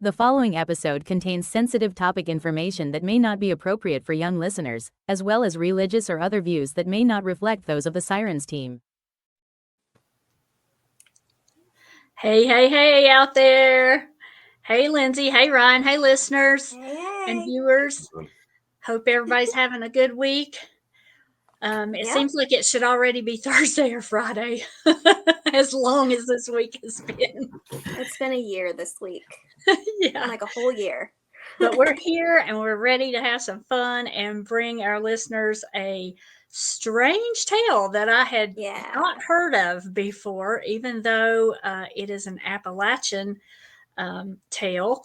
The following episode contains sensitive topic information that may not be appropriate for young listeners, as well as religious or other views that may not reflect those of the Sirens team. Hey out there. Hey, Lindsay. Hey, Ryan. Hey, listeners and viewers. Hope everybody's having a good week. It seems like it should already be Thursday or Friday, as long as this week has been. It's been a year this week. Yeah. Like a whole year. But we're here and we're ready to have some fun and bring our listeners a strange tale that I had not heard of before, even though it is an Appalachian tale.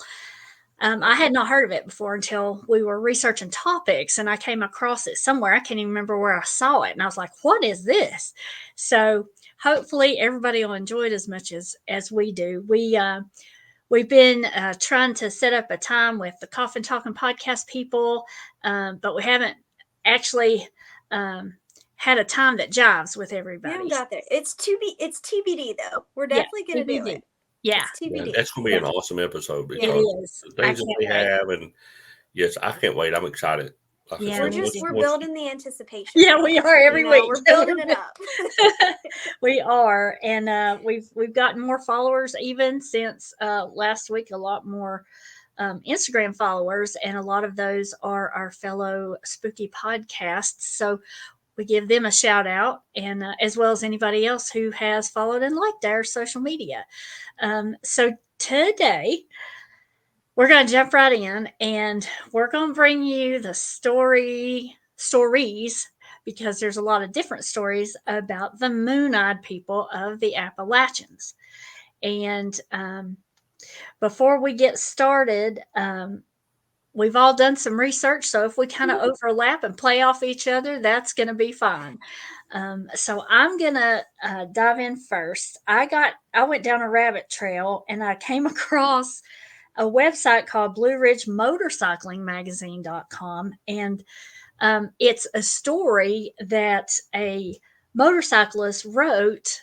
I had not heard of it before until we were researching topics, and I came across it somewhere. I can't even remember where I saw it, and I was like, what is this? So hopefully everybody will enjoy it as much as we do. We've been trying to set up a time with the Coffin Talking podcast people, but we haven't actually had a time that jives with everybody. We haven't got there. It's TBD though. We're definitely going to do it. Yeah. That's going to be an awesome episode because it is. The things that we have, and yes, I can't wait. I'm excited. We're building the anticipation. Yeah, we are every week. We're building it up. We are, and we've gotten more followers even since last week. A lot more Instagram followers, and a lot of those are our fellow spooky podcasts. So we give them a shout out, and as well as anybody else who has followed and liked our social media. So today we're going to jump right in, and we're going to bring you the stories, because there's a lot of different stories about the moon-eyed people of the Appalachians. And before we get started, we've all done some research, so if we kind of overlap and play off each other, that's going to be fine. So I'm going to dive in first. I went down a rabbit trail, and I came across a website called BlueRidgeMotorcyclingMagazine.com, and it's a story that a motorcyclist wrote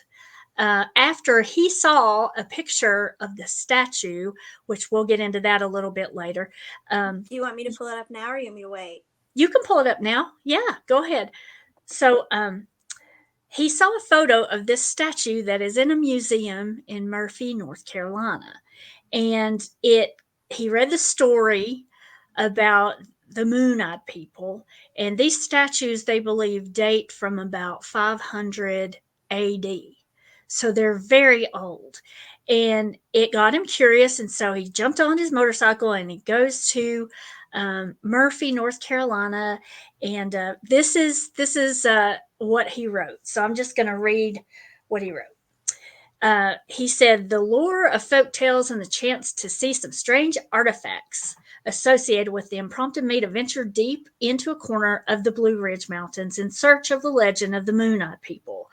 after he saw a picture of the statue, which we'll get into that a little bit later. Do you want me to pull it up now, or you want me to wait? You can pull it up now. Yeah, go ahead. So he saw a photo of this statue that is in a museum in Murphy, North Carolina. And he read the story about the moon-eyed people. And these statues, they believe, date from about 500 AD. So they're very old. And it got him curious. And so he jumped on his motorcycle and he goes to Murphy, North Carolina. And this is what he wrote. So I'm just going to read what he wrote. He said, the lure of folk tales and the chance to see some strange artifacts associated with the impromptu meet ventured deep into a corner of the Blue Ridge Mountains in search of the legend of the moon-eyed people,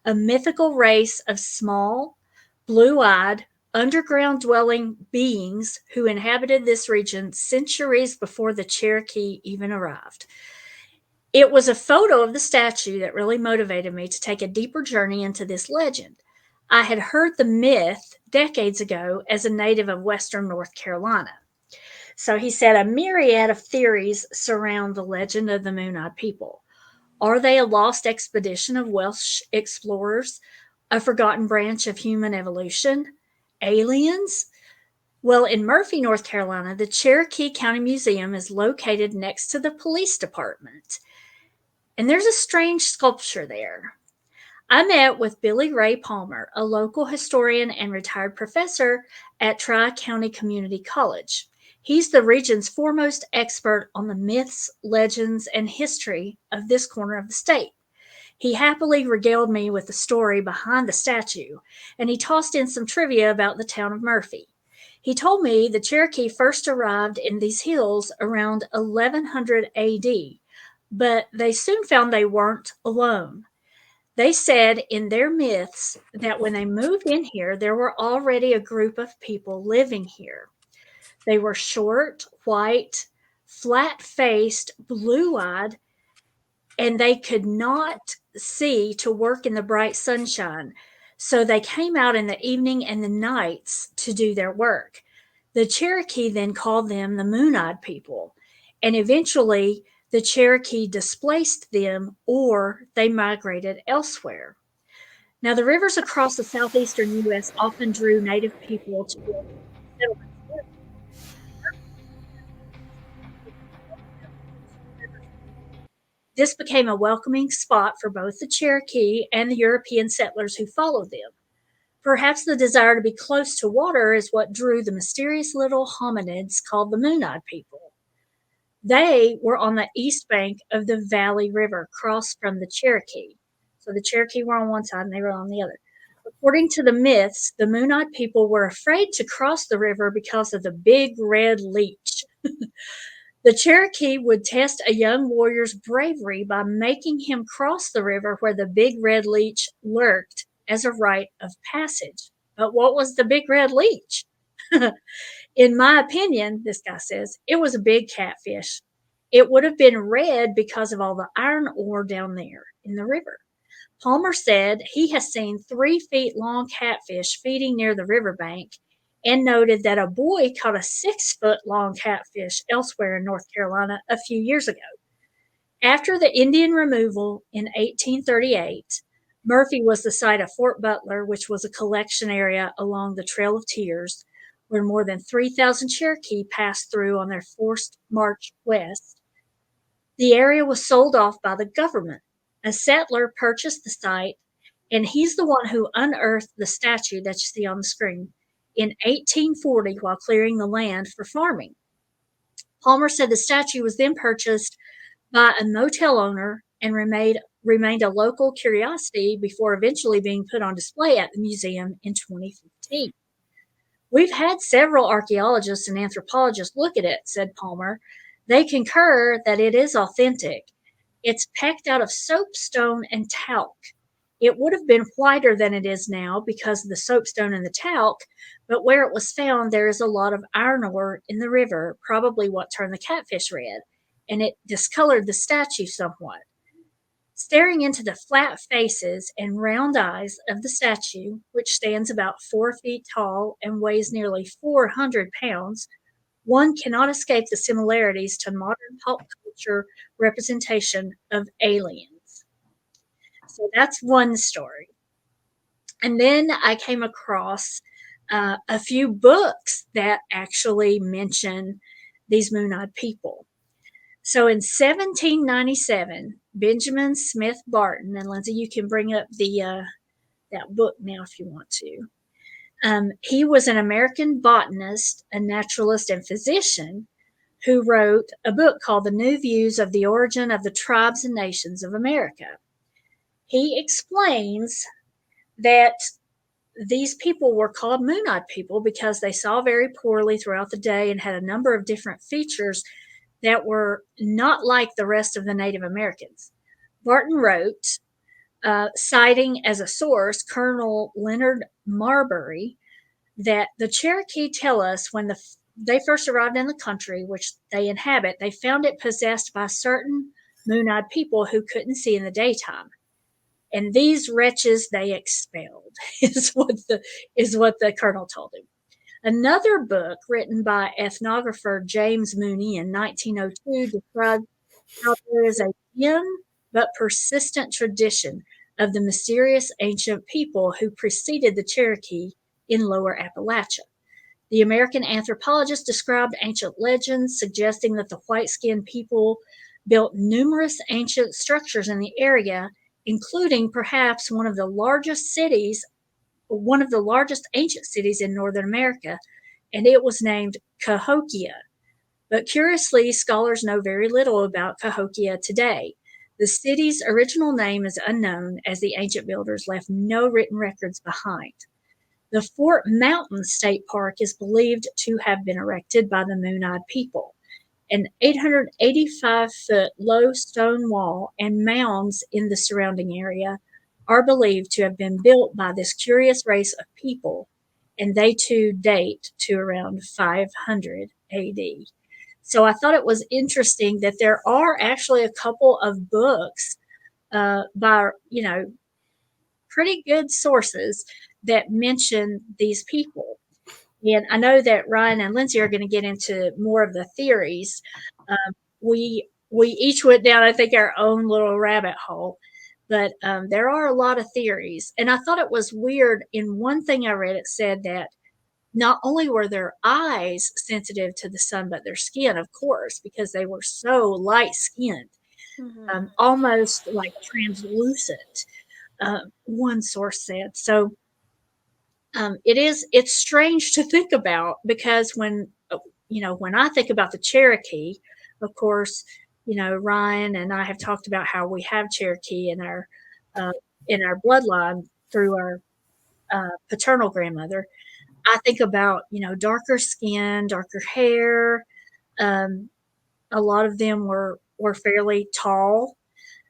a mythical race of small, blue-eyed, underground-dwelling beings who inhabited this region centuries before the Cherokee even arrived. It was a photo of the statue that really motivated me to take a deeper journey into this legend. I had heard the myth decades ago as a native of Western North Carolina. So he said, a myriad of theories surround the legend of the moon-eyed people. Are they a lost expedition of Welsh explorers, a forgotten branch of human evolution, aliens? Well, in Murphy, North Carolina, the Cherokee County Museum is located next to the police department. And there's a strange sculpture there. I met with Billy Ray Palmer, a local historian and retired professor at Tri-County Community College. He's the region's foremost expert on the myths, legends, and history of this corner of the state. He happily regaled me with the story behind the statue, and he tossed in some trivia about the town of Murphy. He told me the Cherokee first arrived in these hills around 1100 AD, but they soon found they weren't alone. They said in their myths that when they moved in here, there were already a group of people living here. They were short, white, flat-faced, blue-eyed, and they could not see to work in the bright sunshine. So they came out in the evening and the nights to do their work. The Cherokee then called them the Moon-Eyed People, and eventually the Cherokee displaced them or they migrated elsewhere. Now, the rivers across the southeastern U.S. often drew native people to settlements. This became a welcoming spot for both the Cherokee and the European settlers who followed them. Perhaps the desire to be close to water is what drew the mysterious little hominids called the Moon-Eyed People. They were on the east bank of the Valley River, crossed from the Cherokee. So the Cherokee were on one side and they were on the other. According to the myths, the Moon-Eyed People were afraid to cross the river because of the big red leech. The Cherokee would test a young warrior's bravery by making him cross the river where the big red leech lurked as a rite of passage. But what was the big red leech? In my opinion, this guy says, it was a big catfish. It would have been red because of all the iron ore down there in the river. Palmer said he has seen 3 feet long catfish feeding near the riverbank and noted that a boy caught a 6-foot long catfish elsewhere in North Carolina a few years ago. After the Indian removal in 1838, Murphy was the site of Fort Butler, which was a collection area along the Trail of Tears, where more than 3,000 Cherokee passed through on their forced march west. The area was sold off by the government. A settler purchased the site, and he's the one who unearthed the statue that you see on the screen in 1840 while clearing the land for farming. Palmer said the statue was then purchased by a motel owner and remained a local curiosity before eventually being put on display at the museum in 2015. We've had several archaeologists and anthropologists look at it, said Palmer. They concur that it is authentic. It's pecked out of soapstone and talc. It would have been whiter than it is now because of the soapstone and the talc, but where it was found, there is a lot of iron ore in the river, probably what turned the catfish red, and it discolored the statue somewhat. Staring into the flat faces and round eyes of the statue, which stands about 4 feet tall and weighs nearly 400 pounds, one cannot escape the similarities to modern pop culture representation of aliens. So that's one story. And then I came across a few books that actually mention these Moon-Eyed People. So in 1797, Benjamin Smith Barton, and Lindsay, you can bring up that book now if you want to. He was an American botanist, a naturalist, and physician who wrote a book called The New Views of the Origin of the Tribes and Nations of America. He explains that these people were called Moon-Eyed People because they saw very poorly throughout the day and had a number of different features that were not like the rest of the Native Americans. Barton wrote, citing as a source Colonel Leonard Marbury, that the Cherokee tell us when they first arrived in the country, which they inhabit, they found it possessed by certain Moon-Eyed People who couldn't see in the daytime. And these wretches they expelled, is what the colonel told him. Another book written by ethnographer James Mooney in 1902 described how there is a dim but persistent tradition of the mysterious ancient people who preceded the Cherokee in Lower Appalachia. The American anthropologist described ancient legends suggesting that the white-skinned people built numerous ancient structures in the area, including perhaps one of the largest ancient cities in Northern America, and it was named Cahokia. But curiously, scholars know very little about Cahokia today. The city's original name is unknown, as the ancient builders left no written records behind. The Fort Mountain State Park is believed to have been erected by the Moon-Eyed People. An 885-foot low stone wall and mounds in the surrounding area are believed to have been built by this curious race of people, and they too date to around 500 AD. So I thought it was interesting that there are actually a couple of books by, pretty good sources that mention these people. And I know that Ryan and Lindsay are going to get into more of the theories. We each went down, I think, our own little rabbit hole, but there are a lot of theories. And I thought it was weird. In one thing I read, it said that not only were their eyes sensitive to the sun, but their skin, of course, because they were so light skinned, almost like translucent. One source said so. It's strange to think about because when when I think about the Cherokee, of course, Ryan and I have talked about how we have Cherokee uh, in our bloodline through our paternal grandmother. I think about darker skin, darker hair. Um, a lot of them were fairly tall.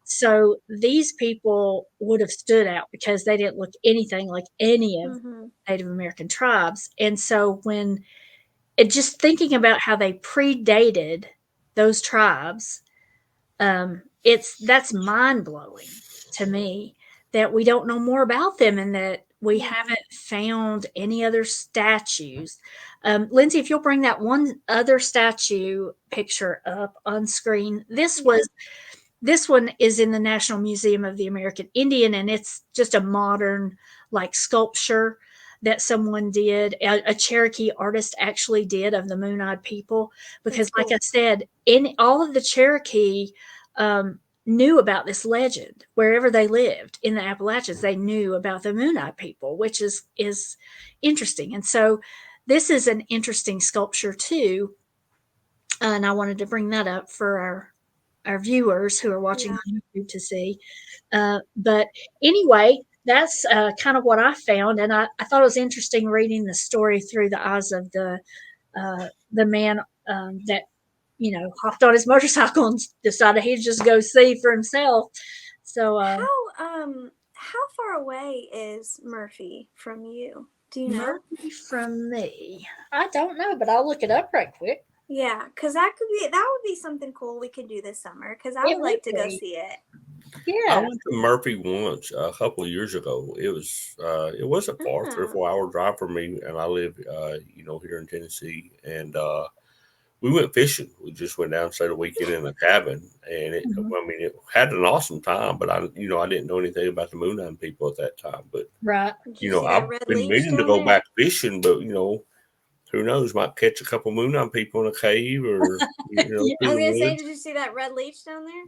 So these people would have stood out because they didn't look anything like any of Native American tribes. And so just thinking about how they predated those tribes, that's mind blowing to me that we don't know more about them and that we haven't found any other statues. Lindsay, if you'll bring that one other statue picture up on screen, this one is in the National Museum of the American Indian, and it's just a modern like sculpture that someone did. A Cherokee artist actually did of the Moon-Eyed People, because, like I said, in all of the Cherokee knew about this legend wherever they lived in the Appalachians. They knew about the Moon-Eyed People, which is interesting. And so, this is an interesting sculpture too, and I wanted to bring that up for our viewers who are watching on YouTube to see. But anyway, that's kind of what I found, and I thought it was interesting reading the story through the eyes of the man that hopped on his motorcycle and decided he'd just go see for himself. So how far away is Murphy from you? Do you know? Murphy from me, I don't know, but I'll look it up right quick. Yeah, because that would be something cool we could do this summer, because I would like to go see it. Yeah, I went to Murphy once a couple of years ago. It wasn't far, 3 or 4 hour drive from me, and I live here in Tennessee, and we went fishing. We just went down, stayed a weekend in a cabin, and it had an awesome time. But I didn't know anything about the Moon-Eyed People at that time. But right, I've been meaning to go back fishing, but who knows? Might catch a couple Moon-Eyed People in a cave, or I was gonna say, did you see that red leech down there?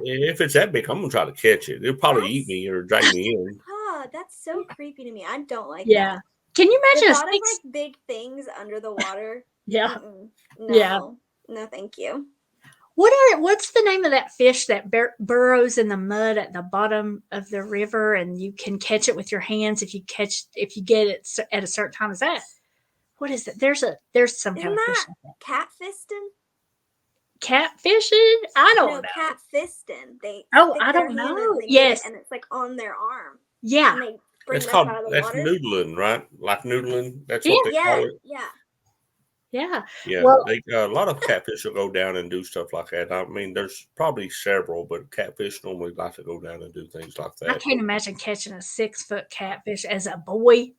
If it's that big, I'm gonna try to catch it. It'll probably eat me or drag me in. Oh, that's so creepy to me. I don't like that. Can you imagine the thought of like big things under the water? No. No, thank you. What's the name of that fish that burrows in the mud at the bottom of the river, and you can catch it with your hands if you get it at a certain time? Is that, what is it? There's some kind of fish like that. Catfisting? Catfishing? I don't know. Catfisting. I don't know. Yes, and it's like on their arm. Yeah, and they bring that's it called up out of the water. noodling, right? Like noodling. That's what they call it. Yeah. Well, a lot of catfish will go down and do stuff like that. I mean, there's probably several, but catfish normally like to go down and do things like that. I can't imagine catching a 6-foot catfish as a boy,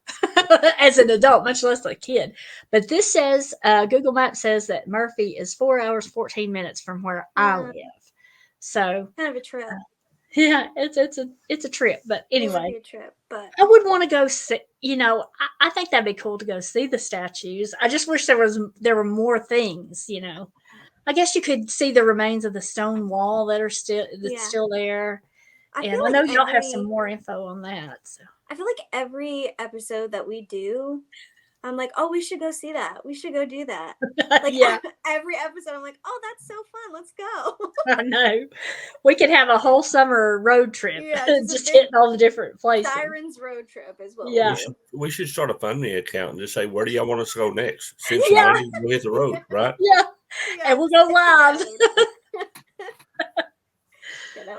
as an adult, much less a kid. But this says, Google Maps says that Murphy is 4 hours, 14 minutes from where I live. So kind of a trip. Yeah, it's a trip. But anyway, it would be a trip, but I would want to go see. I think that'd be cool to go see the statues. I just wish there were more things. I guess you could see the remains of the stone wall that's still there. I know y'all have some more info on that. So I feel like every episode that we do, I'm like, oh, we should go see that. We should go do that. Like every episode, I'm like, oh, that's so fun. Let's go. I know. We could have a whole summer road trip, just hitting all the different places. Sirens road trip is what we should start a funding account and just say, where do y'all want us to go next? Cincinnati, we'll hit the road, right? Yeah. And we'll go live.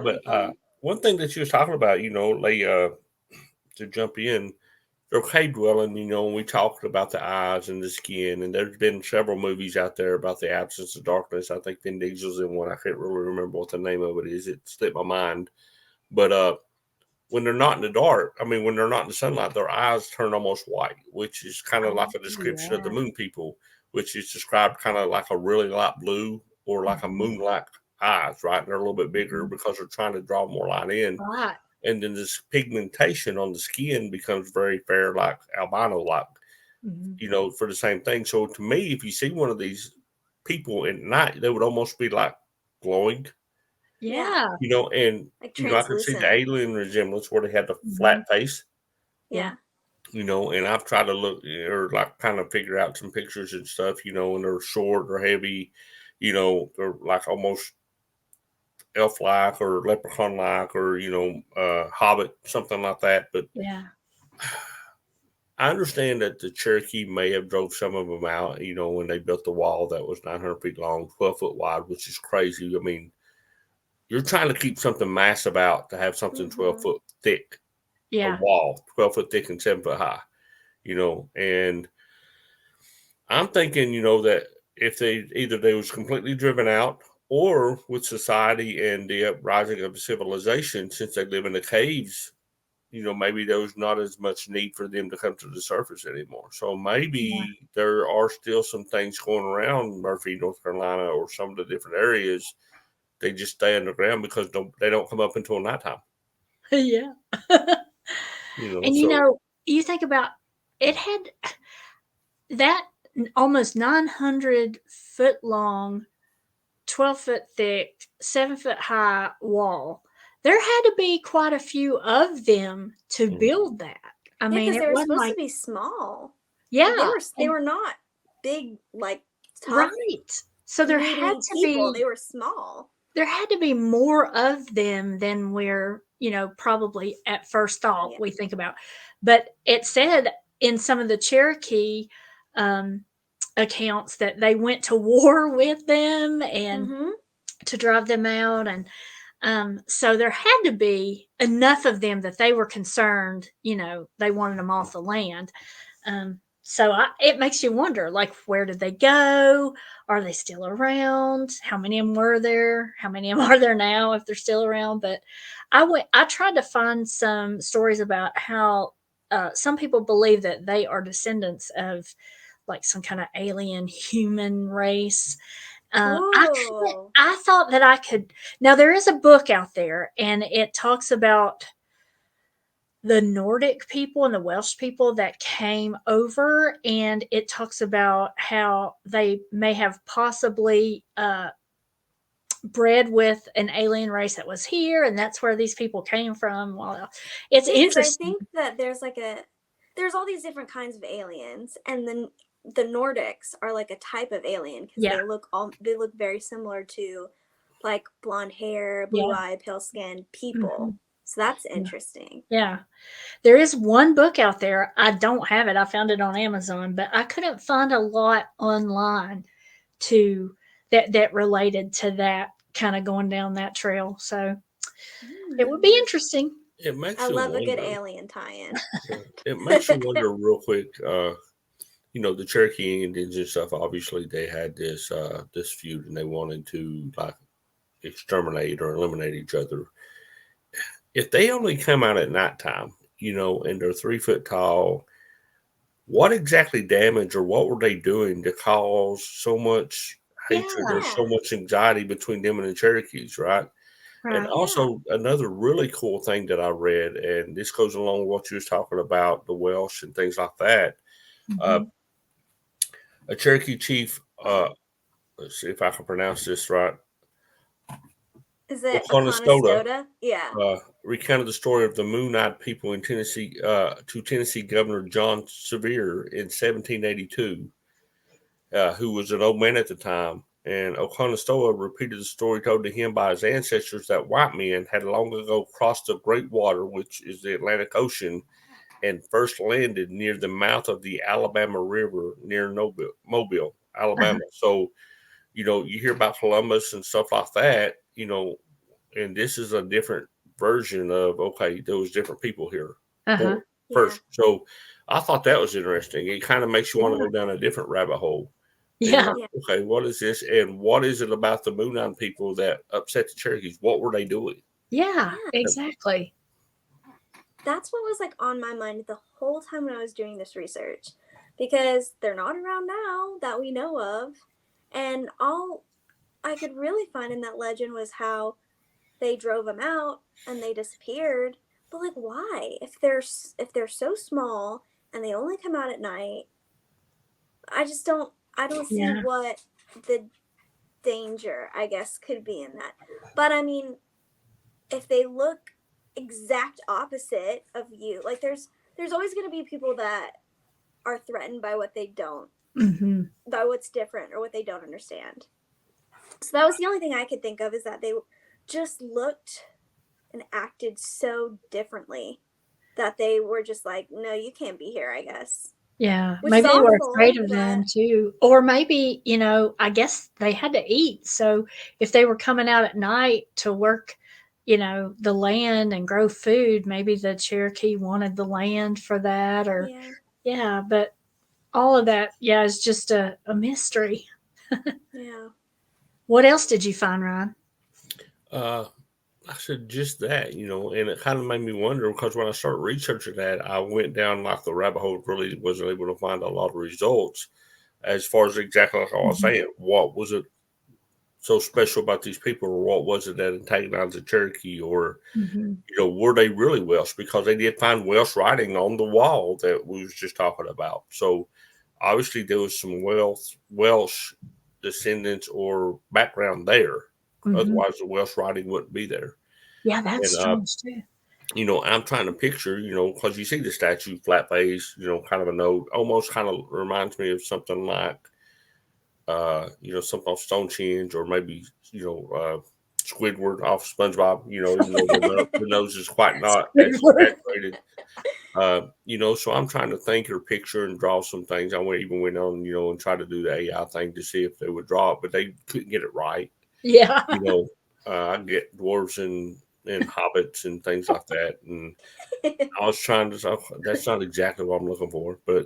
But one thing that you was talking about, to jump in, they're cave dwelling, we talked about the eyes and the skin, and there's been several movies out there about the absence of darkness. I think Vin Diesel's in one. I can't really remember what the name of it is. It slipped my mind. But when they're not in the dark, I mean, when they're not in the sunlight, their eyes turn almost white, which is kind of like a description of the moon people, which is described kind of like a really light blue or like a moon-like eyes, right? And they're a little bit bigger because they're trying to draw more light in. Right. And then this pigmentation on the skin becomes very fair, like albino-like, for the same thing. So to me, if you see one of these people at night, they would almost be like glowing. Yeah. And like I can see the alien resemblance where they had the flat face. Yeah. And I've tried to look or like kind of figure out some pictures and stuff, and they're short or heavy, they're like almost elf-like or leprechaun-like or, hobbit, something like that. But yeah, I understand that the Cherokee may have drove some of them out, when they built the wall that was 900 feet long, 12 foot wide, which is crazy. I mean, you're trying to keep something massive out to have something 12 foot thick, a wall, 12 foot thick and 7 foot high, and I'm thinking, that if they was completely driven out or with society and the uprising of the civilization, since they live in the caves, maybe there was not as much need for them to come to the surface anymore. So maybe there are still some things going around Murphy, North Carolina, or some of the different areas. They just stay underground because they don't come up until nighttime. Yeah. And you think about it had that almost 900 foot long, 12 foot thick, 7 foot high wall. There had to be quite a few of them to build that. I mean, because they were supposed to be small. Yeah, they were not big, like tough, right. So there had to be. They were small. There had to be more of them than we're, probably at first thought we think about. But it said in some of the Cherokee accounts that they went to war with them and to drive them out. And so there had to be enough of them that they were concerned, they wanted them off the land. So it makes you wonder, like, where did they go? Are they still around? How many of them were there? How many of them are there now, if they're still around? But I tried to find some stories about how some people believe that they are descendants of like some kind of alien human race. I thought that I could. Now, there is a book out there, and it talks about the Nordic people and the Welsh people that came over, and it talks about how they may have possibly bred with an alien race that was here, and that's where these people came from. Well, it's interesting. I think that there's all these different kinds of aliens, and then the Nordics are like a type of alien because they look very similar to like blonde hair, blue eye, pale skin people. So that's interesting. Yeah. There is one book out there. I don't have it. I found it on Amazon, but I couldn't find a lot online that related to that, kind of going down that trail. So it would be interesting. I love a good alien tie-in. It makes you wonder real quick. The Cherokee Indians and stuff. Obviously, they had this feud, and they wanted to like exterminate or eliminate each other. If they only come out at nighttime, and they're 3 foot tall, what exactly damage or what were they doing to cause so much hatred or so much anxiety between them and the Cherokees, right? And also another really cool thing that I read, and this goes along with what you was talking about, the Welsh and things like that. A Cherokee chief, let's see if I can pronounce this right. Is it Oconostota? Yeah. Recounted the story of the Moon-Eyed people in Tennessee to Tennessee Governor John Sevier in 1782, who was an old man at the time. And Oconostota repeated the story told to him by his ancestors that white men had long ago crossed the Great Water, which is the Atlantic Ocean, and first landed near the mouth of the Alabama River near Mobile, Alabama. So, you hear about Columbus and stuff like that, and this is a different version of, okay, there was different people here first. So I thought that was interesting. It kind of makes you want to go down a different rabbit hole. Yeah. Like, okay, what is this? And what is it about the Moon-Eyed people that upset the Cherokees? What were they doing? Yeah, exactly. that's what was like on my mind the whole time when I was doing this research, because they're not around now that we know of. And all I could really find in that legend was how they drove them out and they disappeared. But like, why? If they're so small and they only come out at night, I don't see Yeah. what the danger, I guess, could be in that. But I mean, if they look exact opposite of you, like there's always going to be people that are threatened by what they don't, by what's different or what they don't understand. So that was the only thing I could think of, is that they just looked and acted so differently that they were just like, no, you can't be here, I guess. Yeah, Which maybe is they were awful, afraid of but them too. Or maybe, I guess they had to eat. So if they were coming out at night to work, the land and grow food, maybe the Cherokee wanted the land for that, or yeah, yeah, but all of that, yeah, is just a mystery. yeah. What else did you find, Ryan? I said just that, and it kind of made me wonder, because when I started researching that, I went down like the rabbit hole, really wasn't able to find a lot of results as far as exactly like I was saying. What was it so special about these people, or what was it that antagonized the Cherokee, or were they really Welsh? Because they did find Welsh writing on the wall that we was just talking about. So obviously there was some Welsh descendants or background there. Otherwise, the Welsh writing wouldn't be there. Yeah, that's And strange too. I'm trying to picture, because you see the statue, flat face, kind of a note, almost kind of reminds me of something like, something off Stonehenge, or maybe, Squidward off SpongeBob, even though the nose is quite not as exaggerated. So I'm trying to think or picture and draw some things. I even went on, and tried to do the AI thing to see if they would draw it, but they couldn't get it right. Yeah. I get dwarves and hobbits and things like that, and I was trying to say, that's not exactly what I'm looking for. But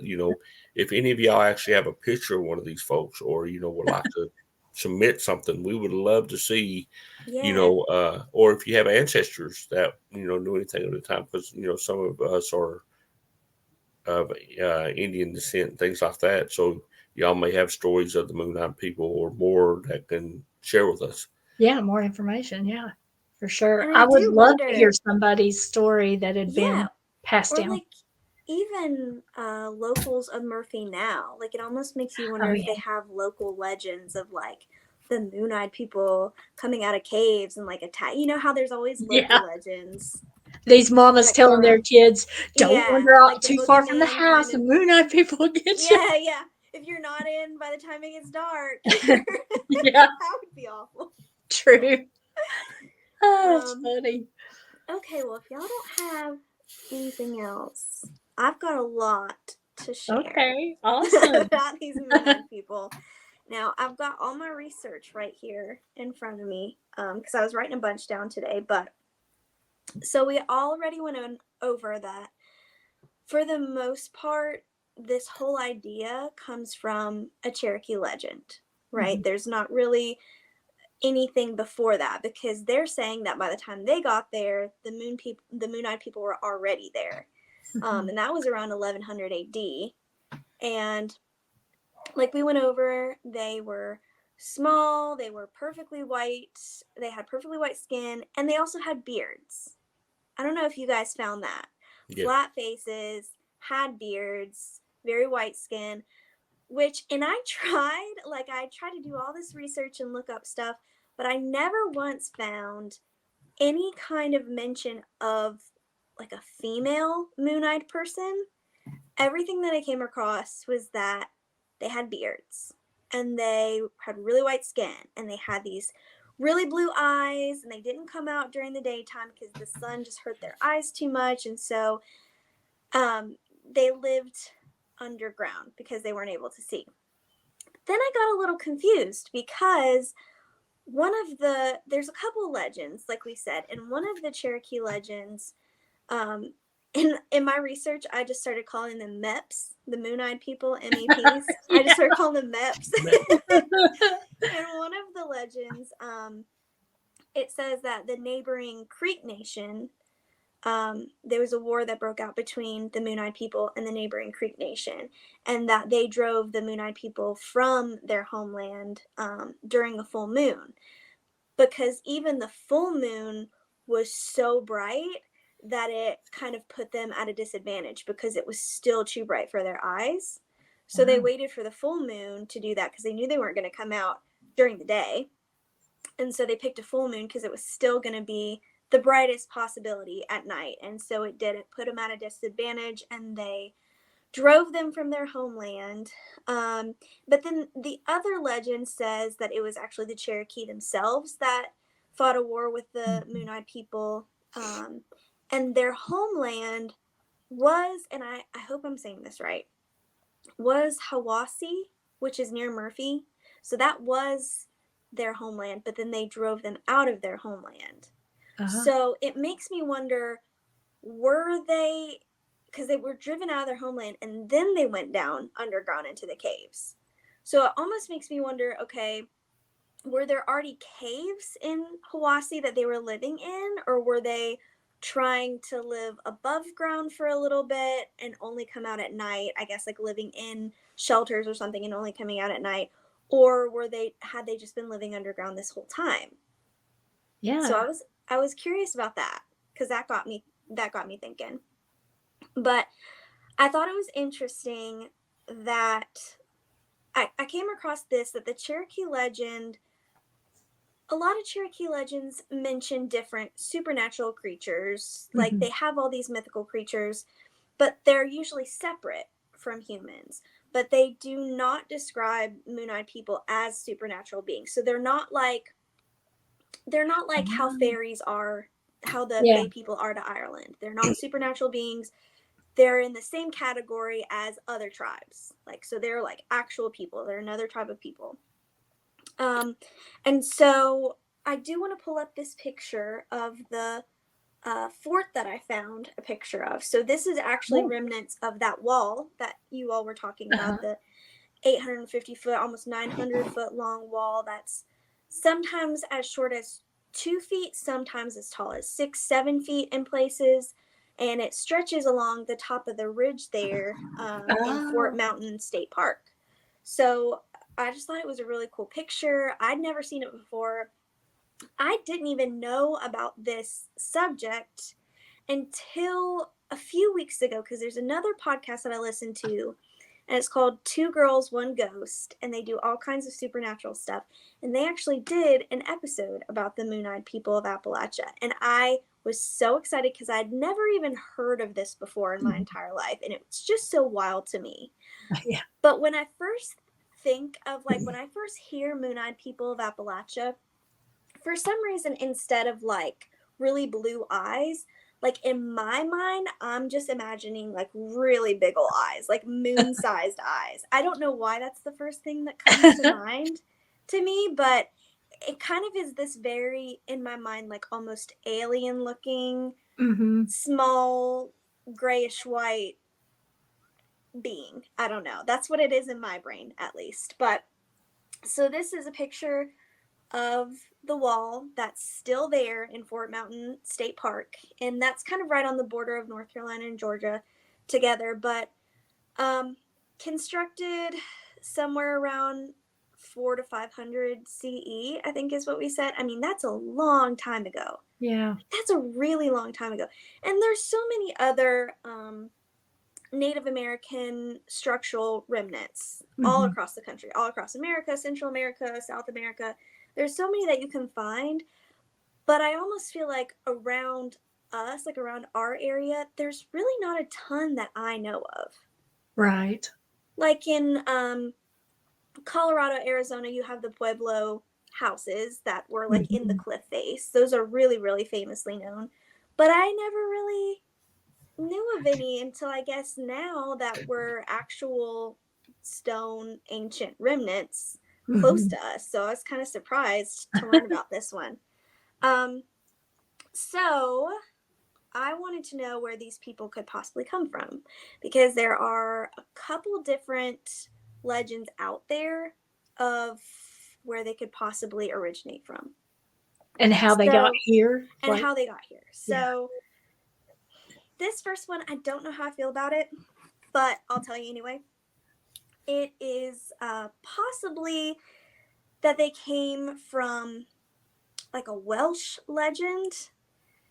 if any of y'all actually have a picture of one of these folks, or would like to submit something, we would love to see. Yeah. Or if you have ancestors that knew anything at the time, because some of us are of Indian descent, things like that. So y'all may have stories of the Moon-Eyed people or more that can share with us. Yeah, more information. Yeah, for sure. And I I would do love to wonder, hear somebody's story that had been yeah, passed or down. like even locals of Murphy now. Like, it almost makes you wonder Oh, if they yeah. have local legends of like the Moon-Eyed people coming out of caves and like attack. You know how there's always Yeah. local legends These mamas that go telling their around. kids, don't Yeah, wander out like the too far from the boogeyman kind house, of. and Moon-Eyed people will get you. Yeah, yeah. If you're not in by the time it gets dark, Yeah, that would be awful. true. Oh, that's funny. Okay, well, if y'all don't have anything else, I've got a lot to share Okay, awesome. about these Moon-Eyed people. Now, I've got all my research right here in front of me, because I was writing a bunch down today. But so we already went over that. For the most part, this whole idea comes from a Cherokee legend, right? There's not really anything before that, because they're saying that by the time they got there, the Moon-Eyed people were already there, and that was around 1100 AD. And like we went over, they were small, they were perfectly white, they had perfectly white skin, and they also had beards. I don't know if you guys found that. Yeah. Flat faces, had beards, very white skin. And I tried to do all this research and look up stuff, but I never once found any kind of mention of like a female Moon-Eyed person. Everything that I came across was that they had beards and they had really white skin and they had these really blue eyes, and they didn't come out during the daytime because the sun just hurt their eyes too much. And so they lived underground because they weren't able to see. Then I got a little confused because there's a couple legends, like we said, and one of the Cherokee legends, in my research, I just started calling them MEPs, the Moon-Eyed people, MEPs. Yeah. I just started calling them MEPs. And one of the legends, it says that the neighboring Creek Nation there was a war that broke out between the Moon-Eyed people and the neighboring Creek Nation, and that they drove the Moon-Eyed people from their homeland during a full moon, because even the full moon was so bright that it kind of put them at a disadvantage because it was still too bright for their eyes. So they waited for the full moon to do that because they knew they weren't going to come out during the day. And so they picked a full moon because it was still going to be the brightest possibility at night. And so it did. It put them at a disadvantage, and they drove them from their homeland. But then the other legend says that it was actually the Cherokee themselves that fought a war with the Moon-Eyed people. And their homeland was, and I hope I'm saying this right, was Hiwassee, which is near Murphy. So that was their homeland, but then they drove them out of their homeland. So it makes me wonder, were they, because they were driven out of their homeland and then they went down underground into the caves. So it almost makes me wonder, okay, were there already caves in Hiwassee that they were living in, or were they trying to live above ground for a little bit and only come out at night, I guess like living in shelters or something and only coming out at night, or had they just been living underground this whole time? Yeah. So I was curious about that, because that got me thinking. But I thought it was interesting that I came across this, that the Cherokee legend, a lot of Cherokee legends mention different supernatural creatures. Like they have all these mythical creatures, but they're usually separate from humans. But they do not describe Moon-Eyed people as supernatural beings. So they're not like how fairies are, how the Fae people are to Ireland. They're not supernatural beings. They're in the same category as other tribes. Like, so they're like actual people. They're another tribe of people. And so I do want to pull up this picture of the fort that I found a picture of. So this is actually remnants of that wall that you all were talking about, the 850 foot, almost 900 foot long wall that's sometimes as short as 2 feet, sometimes as tall as 6-7 feet in places. And it stretches along the top of the ridge there in Fort Mountain State Park. So I just thought it was a really cool picture. I'd never seen it before. I didn't even know about this subject until a few weeks ago, because there's another podcast that I listened to, and it's called Two Girls, One Ghost, and they do all kinds of supernatural stuff. And they actually did an episode about the Moon-Eyed people of Appalachia. And I was so excited because I'd never even heard of this before in my entire life. And it was just so wild to me. Yeah. But when I first think of, like, when I first hear Moon-Eyed people of Appalachia, for some reason, instead of like really blue eyes, like in my mind, I'm just imagining like really big ol' eyes, like moon-sized eyes. I don't know why that's the first thing that comes to mind to me, but it kind of is this very, in my mind, like almost alien looking, small, grayish white being. I don't know. That's what it is in my brain, at least. But so this is a picture of the wall that's still there in Fort Mountain State Park, and that's kind of right on the border of North Carolina and Georgia together, but constructed somewhere around 400 to 500 CE, I think is what we said. I mean, that's a long time ago. Yeah. That's a really long time ago. And there's so many other Native American structural remnants all across the country, all across America, Central America, South America. There's so many that you can find, but I almost feel like around us, like around our area, there's really not a ton that I know of. Right. Like in Colorado, Arizona, you have the Pueblo houses that were like in the cliff face. Those are really, really famously known, but I never really knew of any until I guess now that were actual stone ancient remnants close to us. So I was kind of surprised to learn about this one. So I wanted to know where these people could possibly come from, because there are a couple different legends out there of where they could possibly originate from. And how they got here. And how they got here. So This first one, I don't know how I feel about it, but I'll tell you anyway. It is possibly that they came from like a Welsh legend.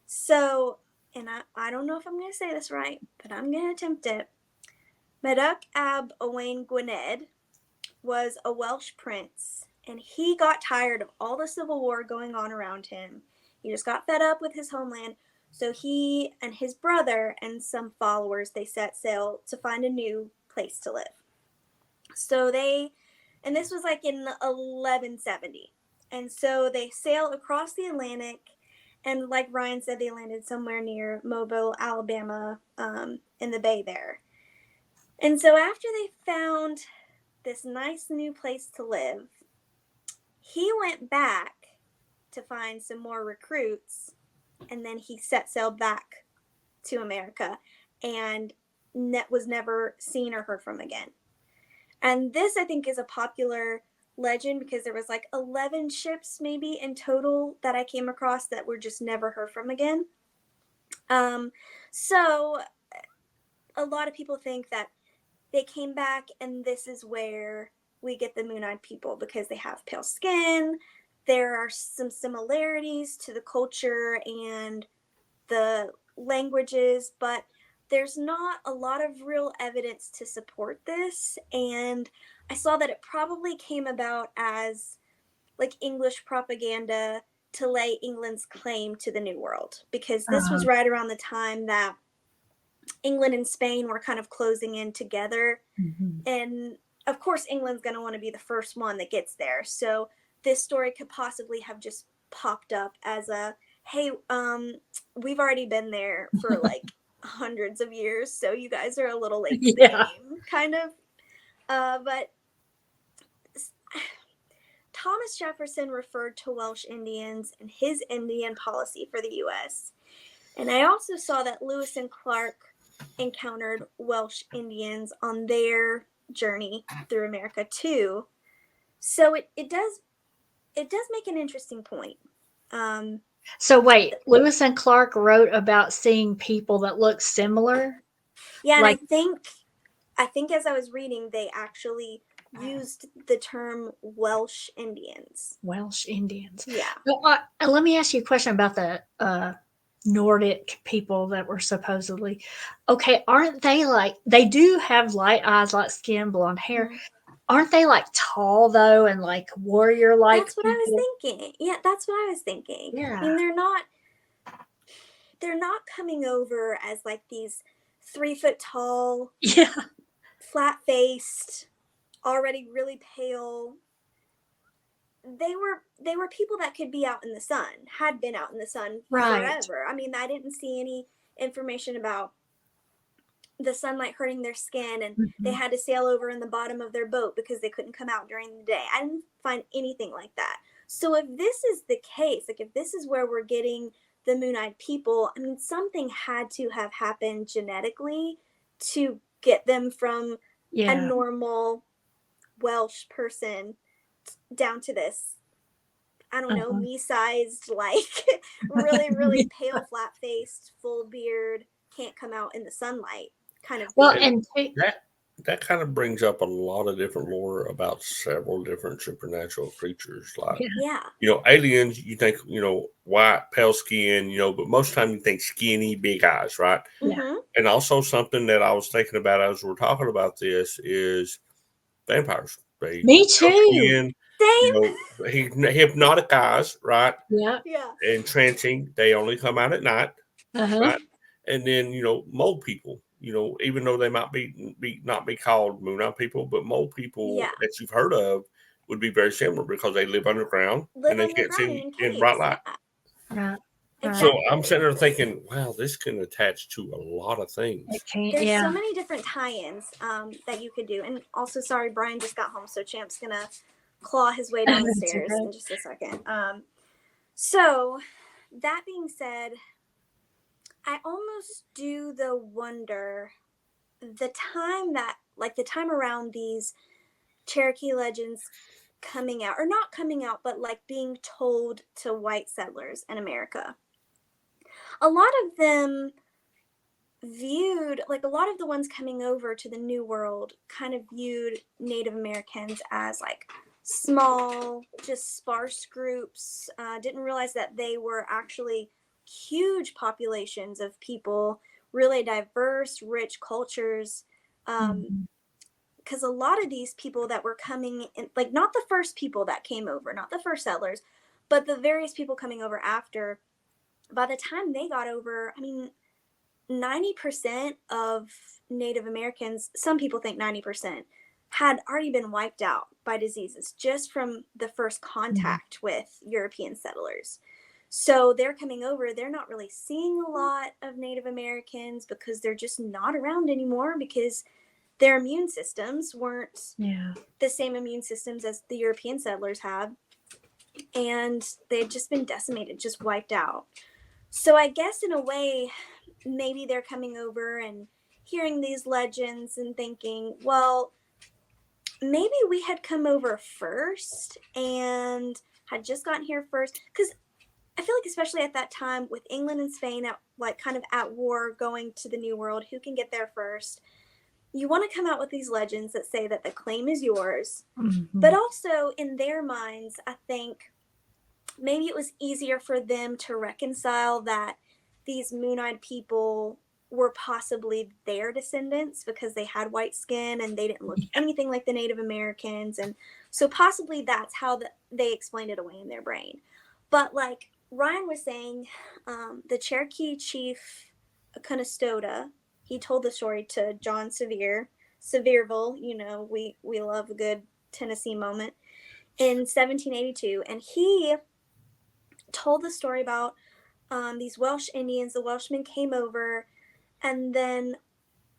So, and I don't know if I'm going to say this right, but I'm going to attempt it. Meduk ab Owain Gwynedd was a Welsh prince, and he got tired of all the civil war going on around him. He just got fed up with his homeland. So he and his brother and some followers, they set sail to find a new place to live. So and this was like in 1170. And so they sailed across the Atlantic, and like Ryan said, they landed somewhere near Mobile, Alabama, in the bay there. And so after they found this nice new place to live, he went back to find some more recruits, and then he set sail back to America and was never seen or heard from again. And this, I think, is a popular legend because there was like 11 ships maybe in total that I came across that were just never heard from again. So a lot of people think that they came back, and this is where we get the moon-eyed people because they have pale skin. There are some similarities to the culture and the languages, but there's not a lot of real evidence to support this. And I saw that it probably came about as like English propaganda to lay England's claim to the New World, because this was right around the time that England and Spain were kind of closing in together. Mm-hmm. And of course, England's going to want to be the first one that gets there. So this story could possibly have just popped up as a, hey, we've already been there for like hundreds of years, so you guys are a little late to the game, kind of. But Thomas Jefferson referred to Welsh Indians and his Indian policy for the U.S. And I also saw that Lewis and Clark encountered Welsh Indians on their journey through America too. So it does make an interesting point. So wait, Lewis and Clark wrote about seeing people that look similar? Yeah, like, and I think as I was reading, they actually used the term Welsh Indians. Welsh Indians. Yeah. Well, let me ask you a question about the Nordic people that were supposedly, okay, aren't they like, they do have light eyes, light skin, blonde hair. Mm-hmm. Aren't they like tall though and like warrior like? That's what people? I was thinking. Yeah, that's what I was thinking. Yeah. I mean, they're not coming over as like these 3 foot tall, flat faced, already really pale. They were people that could be out in the sun, had been out in the sun forever. I mean, I didn't see any information about the sunlight hurting their skin, and they had to sail over in the bottom of their boat because they couldn't come out during the day. I didn't find anything like that. So if this is the case, like if this is where we're getting the moon-eyed people, I mean, something had to have happened genetically to get them from a normal Welsh person down to this, I don't know, me-sized, like really, really pale, flat-faced, full beard, can't come out in the sunlight kind of thing. Well, and that kind of brings up a lot of different lore about several different supernatural creatures. Like, aliens, you think, white, pale skin, but most of the time you think skinny, big eyes, right? Mm-hmm. And also something that I was thinking about as we're talking about this is vampires. Me too. Hypnotic eyes, right? Yeah. And trancing, they only come out at night, right? And then mole people. Even though they might not be called moon-eyed people, but mole people that you've heard of would be very similar because they live underground and they can't see in bright light. Right. So I'm sitting there thinking, wow, this can attach to a lot of things. There's so many different tie-ins that you could do. And also, sorry, Brian just got home, so Champ's going to claw his way down the stairs in just a second. So that being said, I almost do wonder the time around these Cherokee legends coming out, or not coming out, but like being told to white settlers in America. A lot of them viewed, like a lot of the ones coming over to the New World kind of viewed Native Americans as like small, just sparse groups, didn't realize that they were actually huge populations of people, really diverse, rich cultures. Because a lot of these people that were coming in, like not the first people that came over, not the first settlers, but the various people coming over after, by the time they got over, I mean, 90% of Native Americans, some people think 90%, had already been wiped out by diseases just from the first contact with European settlers. So they're coming over, they're not really seeing a lot of Native Americans because they're just not around anymore, because their immune systems weren't the same immune systems as the European settlers had. And they'd just been decimated, just wiped out. So I guess in a way, maybe they're coming over and hearing these legends and thinking, well, maybe we had come over first and had just gotten here first. Because I feel like especially at that time with England and Spain at like kind of at war, going to the New World, who can get there first? You want to come out with these legends that say that the claim is yours. But also in their minds, I think maybe it was easier for them to reconcile that these moon-eyed people were possibly their descendants because they had white skin and they didn't look anything like the Native Americans. And so possibly that's how they explained it away in their brain. But like Ryan was saying, the Cherokee chief Conestoga, he told the story to John Sevierville, you know, we love a good Tennessee moment, in 1782. And he told the story about these Welsh Indians. The Welshmen came over, and then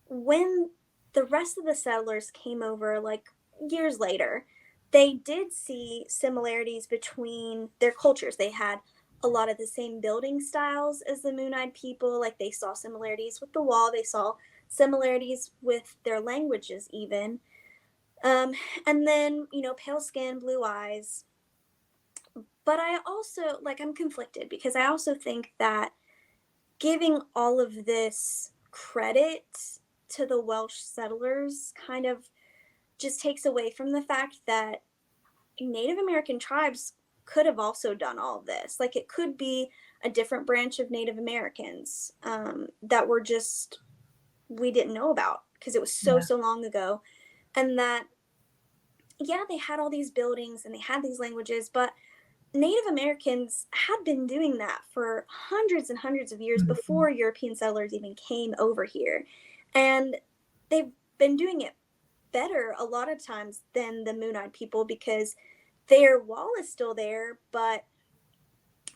when the rest of the settlers came over, like years later, they did see similarities between their cultures. They had a lot of the same building styles as the Moon-eyed people. Like they saw similarities with the wall. They saw similarities with their languages even. And then, you know, pale skin, blue eyes. But I also, like, I'm conflicted because I also think that giving all of this credit to the Welsh settlers kind of just takes away from the fact that Native American tribes could have also done all of this. Like it could be a different branch of Native Americans that were just, we didn't know about because it was so long ago. And that, yeah, they had all these buildings and they had these languages, but Native Americans had been doing that for hundreds and hundreds of years before European settlers even came over here. And they've been doing it better a lot of times than the Moon-eyed people because their wall is still there, but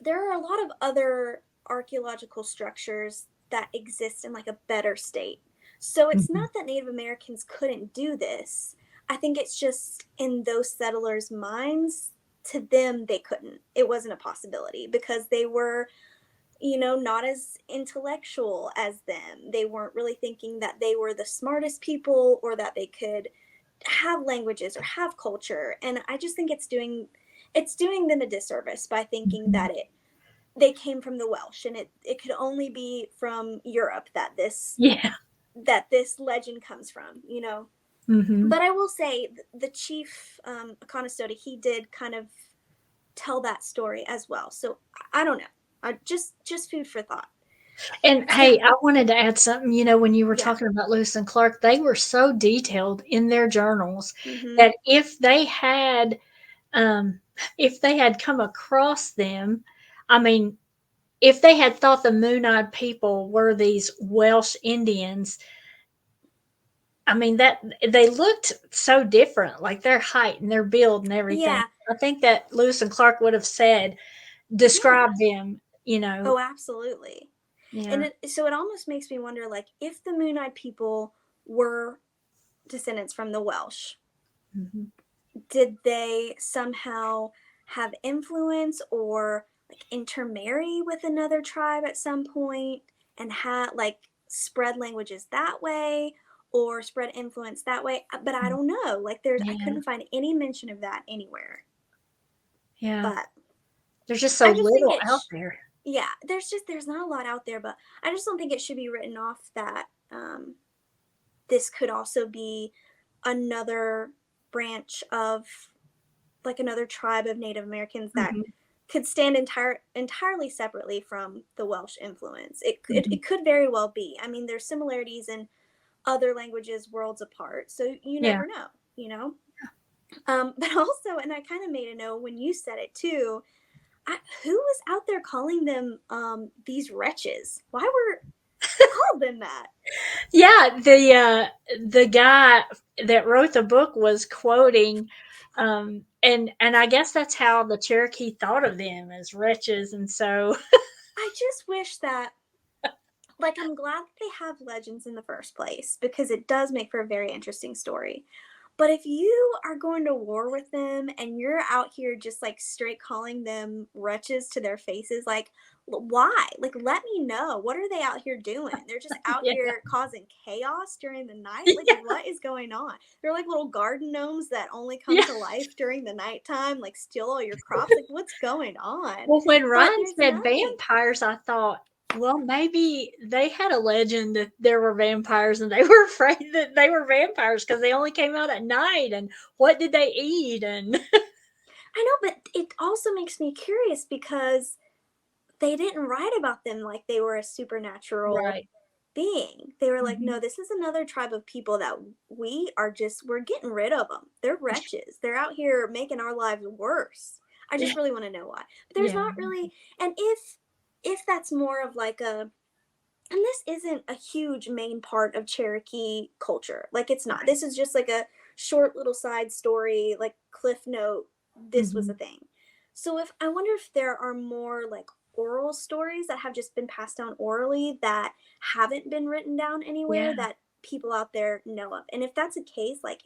there are a lot of other archaeological structures that exist in like a better state. So it's not that Native Americans couldn't do this. I think it's just in those settlers' minds, to them, they couldn't. It wasn't a possibility because they were, you know, not as intellectual as them. They weren't really thinking that they were the smartest people or that they could have languages or have culture. And I just think it's doing them a disservice by thinking that they came from the Welsh and it could only be from Europe that this legend comes from, you know. But I will say the chief Conestoga, he did kind of tell that story as well. So I don't know. Just food for thought. And hey, I wanted to add something. You know, when you were talking about Lewis and Clark, they were so detailed in their journals that if they had come across them, I mean, if they had thought the Moon-eyed people were these Welsh Indians, I mean, that they looked so different, like their height and their build and everything. Yeah. I think that Lewis and Clark would have said, describe them, you know. Oh, absolutely. Yeah. And so it almost makes me wonder, like, if the Moon-eyed people were descendants from the Welsh, did they somehow have influence or like intermarry with another tribe at some point and had like spread languages that way or spread influence that way? But I don't know. Like I couldn't find any mention of that anywhere. Yeah. But there's just so little out there. yeah, there's not a lot out there, but I just don't think it should be written off that this could also be another branch of, like, another tribe of Native Americans that Mm-hmm. could stand entirely separately from the Welsh influence. Mm-hmm. It could very well be. I mean, there's similarities in other languages worlds apart, so you Yeah. never know, you know. But also, and I kind of made a note when you said it too. Who was out there calling them these wretches? Who called them that? Yeah, the guy that wrote the book was quoting, and I guess that's how the Cherokee thought of them, as wretches, and so I just wish that, like, I'm glad that they have legends in the first place because it does make for a very interesting story. But if you are going to war with them and you're out here just like straight calling them wretches to their faces, like, why? Like, let me know. What are they out here doing? They're just out yeah, here causing chaos during the night. Like, yeah, what is going on? They're like little garden gnomes that only come yeah. to life during the nighttime, like steal all your crops. Like, what's going on? Well, when But Ryan there's said nothing. vampires, I thought, well, maybe they had a legend that there were vampires, and they were afraid that they were vampires because they only came out at night. And what did they eat? And I know, but it also makes me curious because they didn't write about them like they were a supernatural right, being. They were like, hmm no, this is another tribe of people that we're getting rid of them. They're wretches. They're out here making our lives worse. I yeah, just really want to know why. But there's yeah, not really, and if that's more of like a, and this isn't a huge main part of Cherokee culture. Like, it's not. right, This is just like a short little side story, like cliff note. This was hmm a thing. So if I wonder if there are more like oral stories that have just been passed down orally that haven't been written down anywhere yeah. that people out there know of. And if that's a case, like,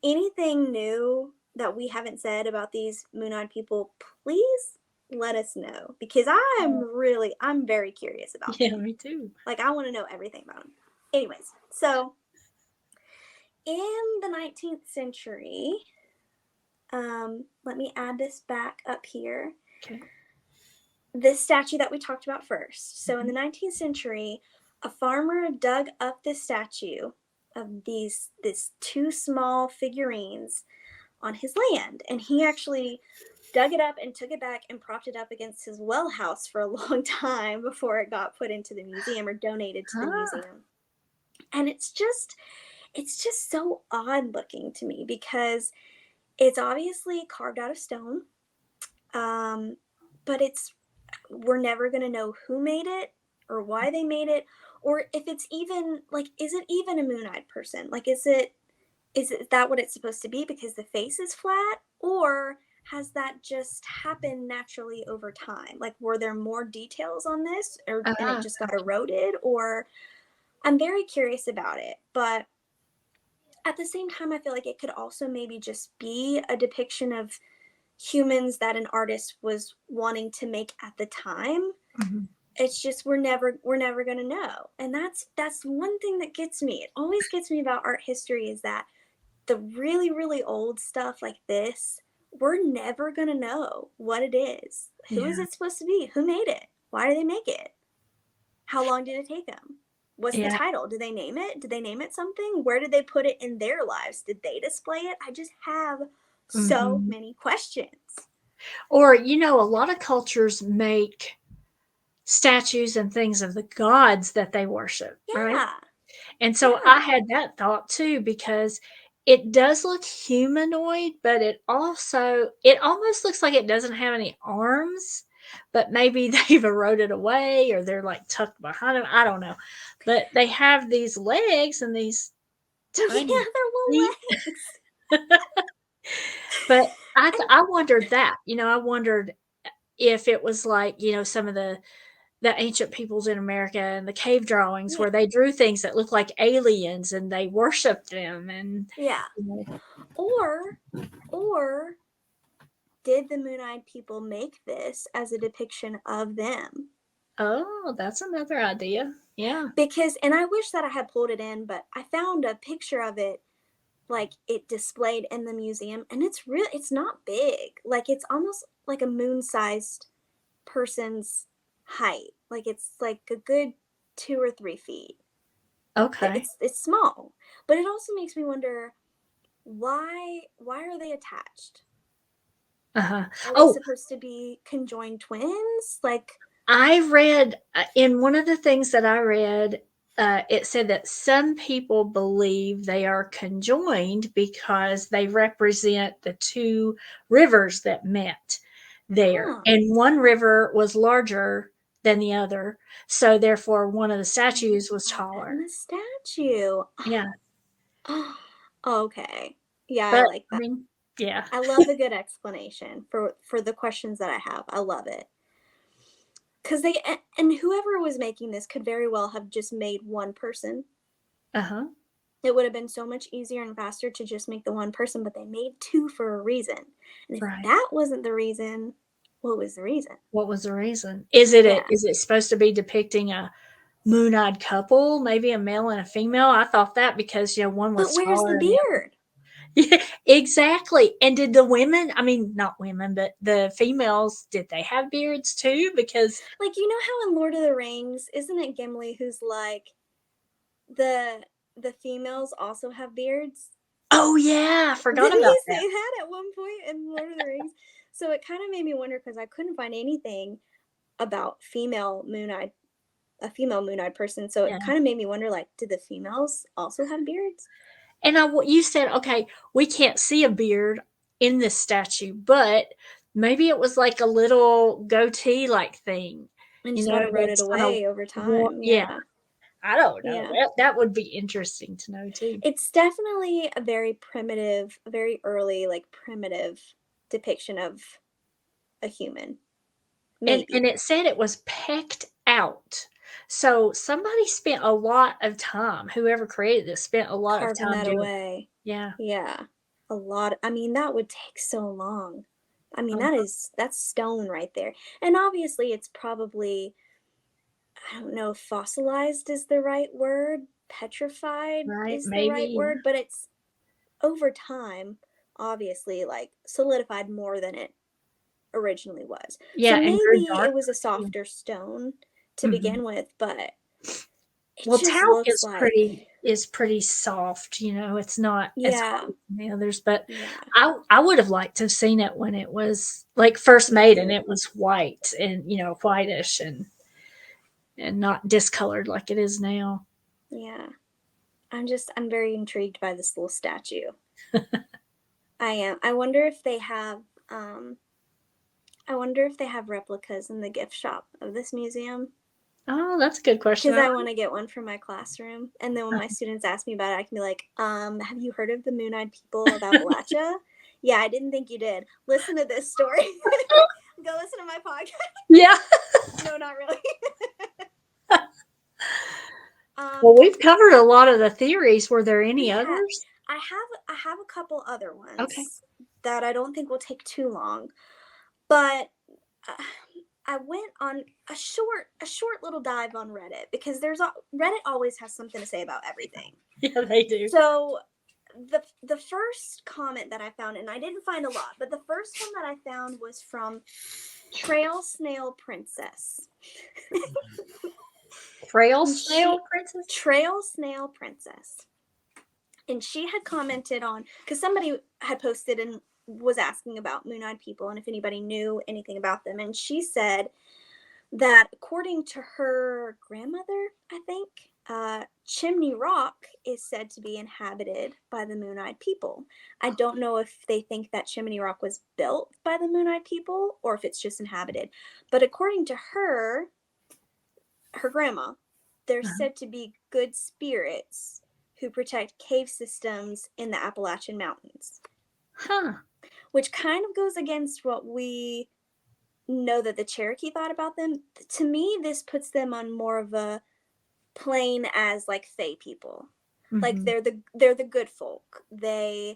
anything new that we haven't said about these moon-eyed people, please let us know because I'm very curious about Yeah, them. me too. Like, I want to know everything about them. Anyways, so in the 19th century, let me add this back up here. Okay. This statue that we talked about first. So in Mhm. the 19th century, a farmer dug up this statue of these two small figurines on his land, and he actually dug it up and took it back and propped it up against his well house for a long time before it got put into the museum or donated to the Ah, museum. And it's just so odd looking to me because it's obviously carved out of stone, um, but we're never going to know who made it or why they made it, or if it's even like, is it even a moon-eyed person? Like, is that what it's supposed to be because the face is flat, or has that just happened naturally over time? Like, were there more details on this, and it ah, just got eroded? Or I'm very curious about it, but at the same time, I feel like it could also maybe just be a depiction of humans that an artist was wanting to make at the time. mhm. It's just we're never going to know. And that's one thing that gets me. It always gets me about art history is that the really really old stuff like this, we're never going to know what it is. Who is Yeah, it supposed to be? Who made it? Why did they make it? How long did it take them? What's the yeah. title? Did they name it? Did they name it something? Where did they put it in their lives? Did they display it? I just have so Mhm. many questions. Or, a lot of cultures make statues and things of the gods that they worship, right? Yeah. And so I Yeah. had that thought too because it does look humanoid, but it almost looks like it doesn't have any arms, but maybe they've eroded away or they're like tucked behind them. I don't know. But they have these legs and these Yeah, tiny their feet. little legs. But And I wondered that. I wondered if it was like, some of the ancient peoples in America and the cave drawings yeah. where they drew things that look like aliens and they worshiped them and Yeah. you know, Or or did the moon-eyed people make this as a depiction of them? oh, that's another idea. Yeah. Because, and I wish that I had pulled it in, but I found a picture of it, like it displayed in the museum, and it's not big. Like, it's almost like a moon-sized person's height. Like it's like a good 2 or 3 feet. Okay. It's small, but it also makes me wonder why are they attached? Uh-huh. Are they supposed to be conjoined twins? Like I read in one of the things that I read, it said that some people believe they are conjoined because they represent the two rivers that met there. And one river was larger than the other. So therefore one of the statues was taller. And the statue. Yeah. Okay. Yeah, But, I like that. I mean, yeah. I love a good explanation for the questions that I have. I love it. Because and whoever was making this could very well have just made one person. Uh-huh. It would have been so much easier and faster to just make the one person, but they made two for a reason. And if that wasn't the reason, what was the reason? What was the reason? Is it supposed to be depicting a moon-eyed couple, maybe a male and a female? I thought that because one was taller. But where's the beard? Yeah, exactly. And did the women, I mean, not women, but the females, did they have beards too? Because like, you know how in Lord of the Rings, isn't it Gimli who's like the females also have beards? Oh yeah, I forgot about that. Didn't he say that at one point in Lord of the Rings? So it kind of made me wonder because I couldn't find anything about a female moon-eyed person. So it kind of made me wonder, like, did the females also have beards? And you said, okay, we can't see a beard in this statue, but maybe it was like a little goatee-like thing. And just kind of wrote it away over time. Yeah. I don't know. Yeah. That would be interesting to know too. It's definitely a very primitive, very early, like primitive depiction of a human. And it said it was pecked out. So somebody spent a lot of time, whoever created this spent a lot of time carving that away. Yeah. Yeah. A lot. I mean, that would take so long. I mean, that's stone right there. And obviously it's probably, I don't know if fossilized is the right word, petrified is the right word, but it's over time, obviously, like solidified more than it originally was. Yeah, so maybe it was a softer stone to begin with, but talc is pretty soft, it's not as hard as the others, but I would have liked to have seen it when it was like first made and it was white and whitish and not discolored like it is now. Yeah. I'm very intrigued by this little statue. I am. I wonder if they have replicas in the gift shop of this museum. Oh, that's a good question. Because I want to get one for my classroom. And then when my students ask me about it, I can be like, have you heard of the moon-eyed people of Appalachia? Yeah, I didn't think you did. Listen to this story. Go listen to my podcast. Yeah. No, not really. Well, we've covered a lot of the theories. Were there any others? I have a couple other ones that I don't think will take too long. But I went on a short little dive on Reddit because Reddit always has something to say about everything. Yeah, they do. So the first comment that I found, and I didn't find a lot, but the first one that I found was from Trail Snail Princess. Trail Snail Princess? Trail Snail Princess. And she had commented on, because somebody had posted and was asking about moon-eyed people and if anybody knew anything about them. And she said that according to her grandmother, I think, Chimney Rock is said to be inhabited by the moon-eyed people. I don't know if they think that Chimney Rock was built by the moon-eyed people or if it's just inhabited. But according to her grandma, they're said to be good spirits who protect cave systems in the Appalachian Mountains. Huh. Which kind of goes against what we know that the Cherokee thought about them. To me, this puts them on more of a plane as like fae people. Mm-hmm. Like they're the good folk. They're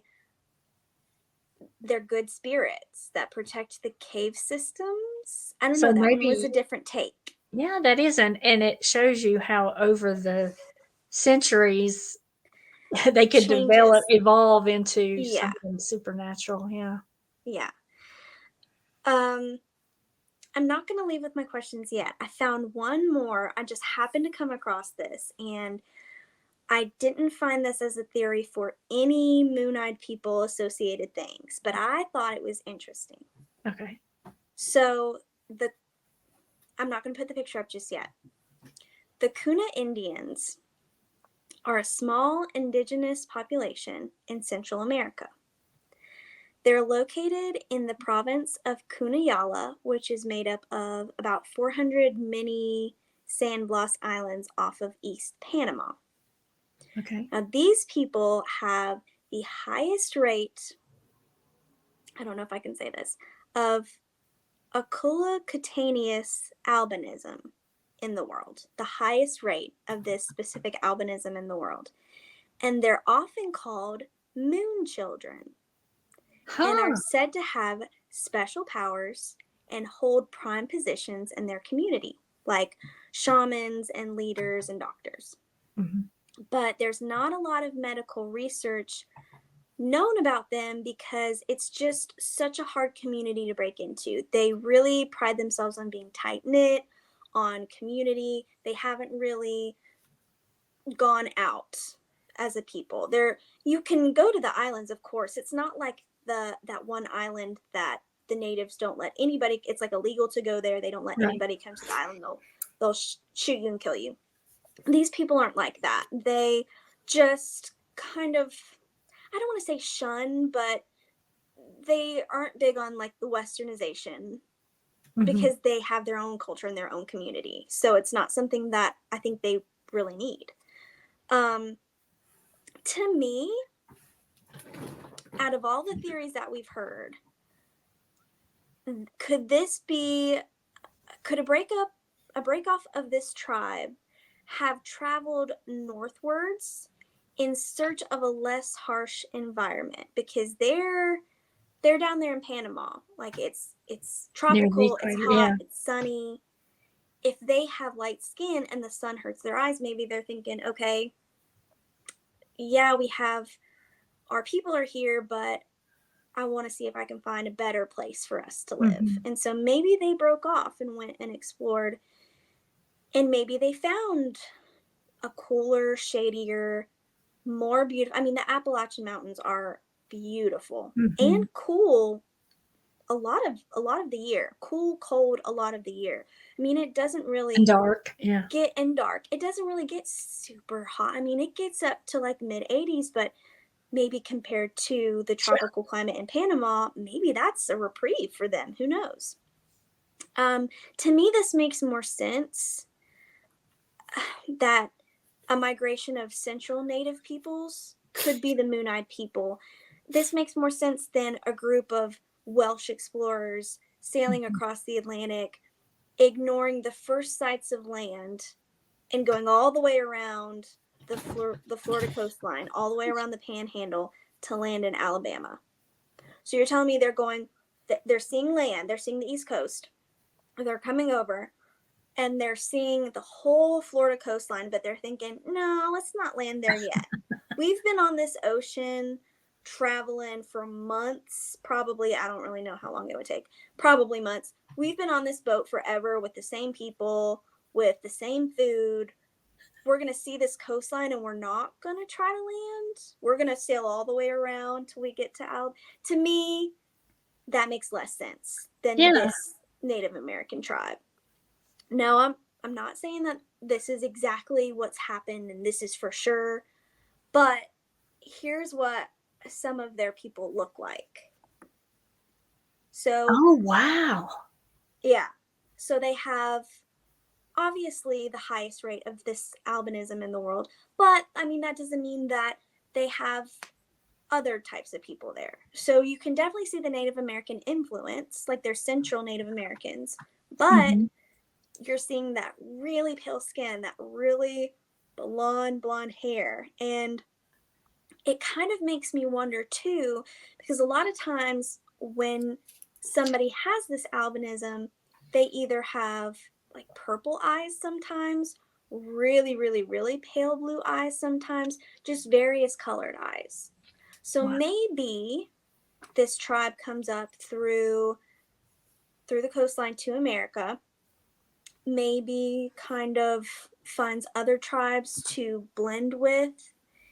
good spirits that protect the cave systems. I don't know. That maybe one was a different take. Yeah, that is, and it shows you how over the centuries they could evolve into something supernatural. Yeah. Yeah. I'm not going to leave with my questions yet. I found one more. I just happened to come across this, and I didn't find this as a theory for any moon-eyed people associated things, but I thought it was interesting. Okay. So I'm not going to put the picture up just yet. The Kuna Indians are a small indigenous population in Central America. They're located in the province of Cunayala, which is made up of about 400 mini sand blast islands off of East Panama. Okay. Now, these people have the highest rate, I don't know if I can say this, of Aculocutaneous albinism in the world, the highest rate of this specific albinism in the world. And they're often called moon children and are said to have special powers and hold prime positions in their community, like shamans and leaders and doctors. Mm-hmm. But there's not a lot of medical research known about them because it's just such a hard community to break into. They really pride themselves on being tight-knit, on community. They haven't really gone out as a people. You can go to the islands, of course. It's not like that one island that the natives don't let anybody, it's like illegal to go there. They don't let anybody come to the island. They'll shoot you and kill you. These people aren't like that. They just kind of, I don't want to say shun, but they aren't big on like the westernization because they have their own culture and their own community. So it's not something that I think they really need. To me, out of all the theories that we've heard, could a break off of this tribe have traveled northwards in search of a less harsh environment? Because they're down there in Panama. Like it's tropical, it's hot, it's sunny. If they have light skin and the sun hurts their eyes, maybe they're thinking, okay, yeah, our people are here, but I want to see if I can find a better place for us to live. And so maybe they broke off and went and explored, and maybe they found a cooler, shadier, more beautiful. I mean, the Appalachian Mountains are beautiful and cool a lot of the year. Cool, cold a lot of the year. I mean, it doesn't really dark. It doesn't really get super hot. I mean, it gets up to like mid 80s, but maybe compared to the tropical climate in Panama, maybe that's a reprieve for them. Who knows? To me, this makes more sense that a migration of central native peoples could be the moon-eyed people. This makes more sense than a group of Welsh explorers sailing across the Atlantic, ignoring the first sights of land and going all the way around the Florida coastline, all the way around the Panhandle to land in Alabama. So you're telling me they're seeing land, they're seeing the East Coast, they're coming over, and they're seeing the whole Florida coastline, but they're thinking, no, let's not land there yet. We've been on this ocean traveling for months, probably, I don't really know how long it would take, probably months. We've been on this boat forever with the same people, with the same food. We're going to see this coastline and we're not going to try to land. We're going to sail all the way around till we get to To me, that makes less sense than this Native American tribe. Now, I'm not saying that this is exactly what's happened and this is for sure, but here's what some of their people look like. So, oh wow. Yeah. So they have obviously the highest rate of this albinism in the world, but I mean, that doesn't mean that they have other types of people there. So you can definitely see the Native American influence, like they're Central Native Americans, but you're seeing that really pale skin, that really blonde hair. And it kind of makes me wonder too, because a lot of times when somebody has this albinism, they either have like purple eyes sometimes, really, really, really pale blue eyes sometimes, just various colored eyes. So maybe this tribe comes up through through the coastline to America, maybe kind of finds other tribes to blend with,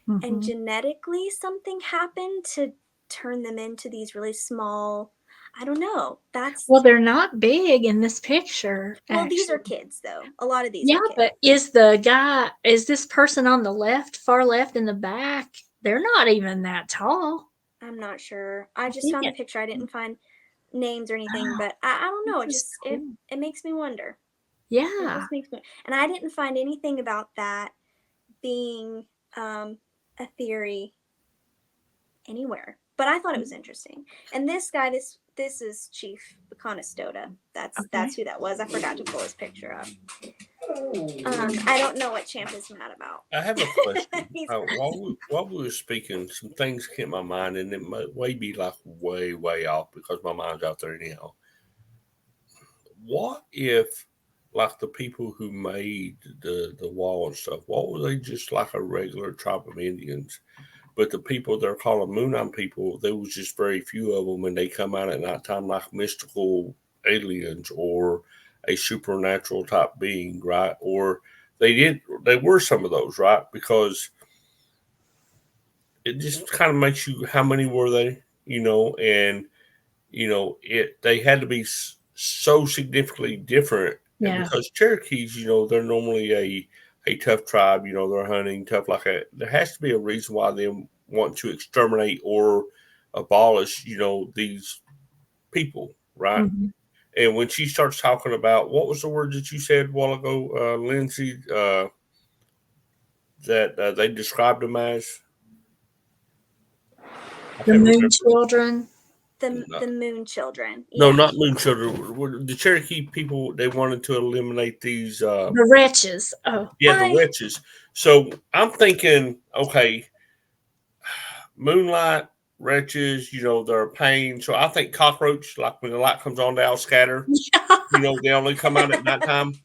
and genetically something happened to turn them into these really small, I don't know. Well, they're not big in this picture. Well, these are kids, though. A lot of these yeah, are kids. but is this person on the left, far left in the back? They're not even that tall. I'm not sure. I just found the picture. I didn't find names or anything, but I don't know. It just cool. it makes me wonder. Yeah. It just makes me, and I didn't find anything about that being a theory anywhere. But I thought it was interesting. And this guy, this is Chief Conestota. That's who that was. I forgot to pull his picture up. I don't know what Champ is mad about. I have a question. While we were speaking, some things came to my mind, and it may be like way, way off because my mind's out there anyhow. What if, like, the people who made the wall and stuff, what were they, just like a regular tribe of Indians? But the people they're calling Moonan people, there was just very few of them, and they come out at nighttime like mystical aliens or a supernatural type being, right? Or they were some of those, right? Because it just kind of makes you, how many were they? And they had to be so significantly different. Yeah. And because Cherokees, they're normally a tough tribe, they're hunting tough like that. There has to be a reason why they want to exterminate or abolish, these people, right? Mm-hmm. And when she starts talking about, what was the word that you said a while ago, Lindsay, that they described them as? The Moon Children. The Moon Children. Yeah. No, not Moon Children. The Cherokee people, they wanted to eliminate these. The wretches. Oh. Yeah, the wretches. So I'm thinking, okay, moonlight, wretches, they're a pain. So I think cockroach, like when the light comes on, they all scatter. Yeah. They only come out at nighttime.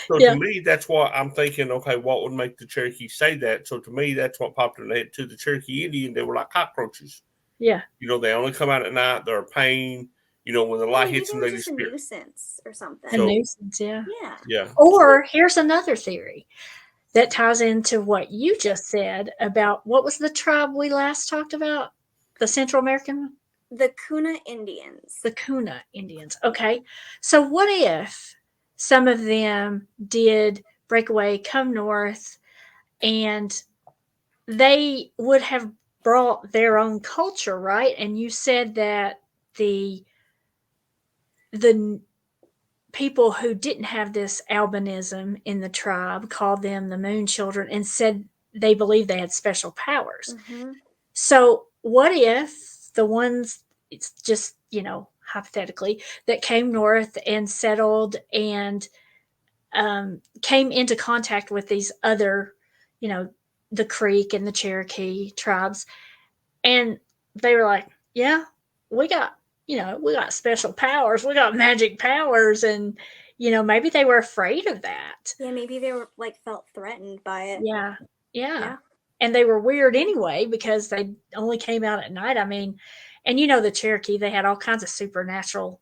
So to me, that's what I'm thinking, okay, what would make the Cherokee say that? So to me, that's what popped in the head. To the Cherokee Indian, they were like cockroaches. Yeah. They only come out at night. They're a pain. When the light hits them, they disappear. A nuisance or something. A nuisance, yeah. Yeah. Yeah. Or here's another theory that ties into what you just said about, what was the tribe we last talked about? The Central American? The Kuna Indians. The Kuna Indians. Okay. So what if some of them did break away, come north, and they would have brought their own culture, right? And you said that the people who didn't have this albinism in the tribe called them the Moon Children and said they believed they had special powers. Mm-hmm. So what if the ones, it's just, hypothetically, that came north and settled and came into contact with these other, the Creek and the Cherokee tribes, and they were like, yeah, we got special powers, we got magic powers, and maybe they were afraid of that. Yeah, maybe they were felt threatened by it. Yeah. And they were weird anyway because they only came out at night. I mean, and the Cherokee, they had all kinds of supernatural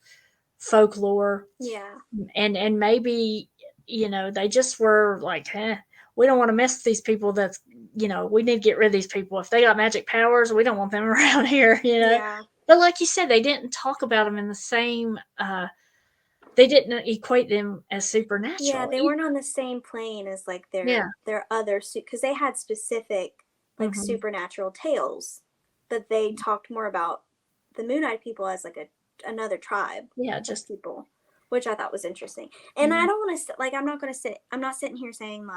folklore. Yeah. And maybe they just were like, we don't want to mess with these people. That's, we need to get rid of these people. If they got magic powers, we don't want them around here, Yeah. But like you said, they didn't talk about them in the same, they didn't equate them as supernatural. Yeah, they weren't on the same plane as their other, because they had specific supernatural tales, but they talked more about the Moon-Eyed people as another tribe. Yeah, just people, which I thought was interesting. And I don't want to I'm not sitting here saying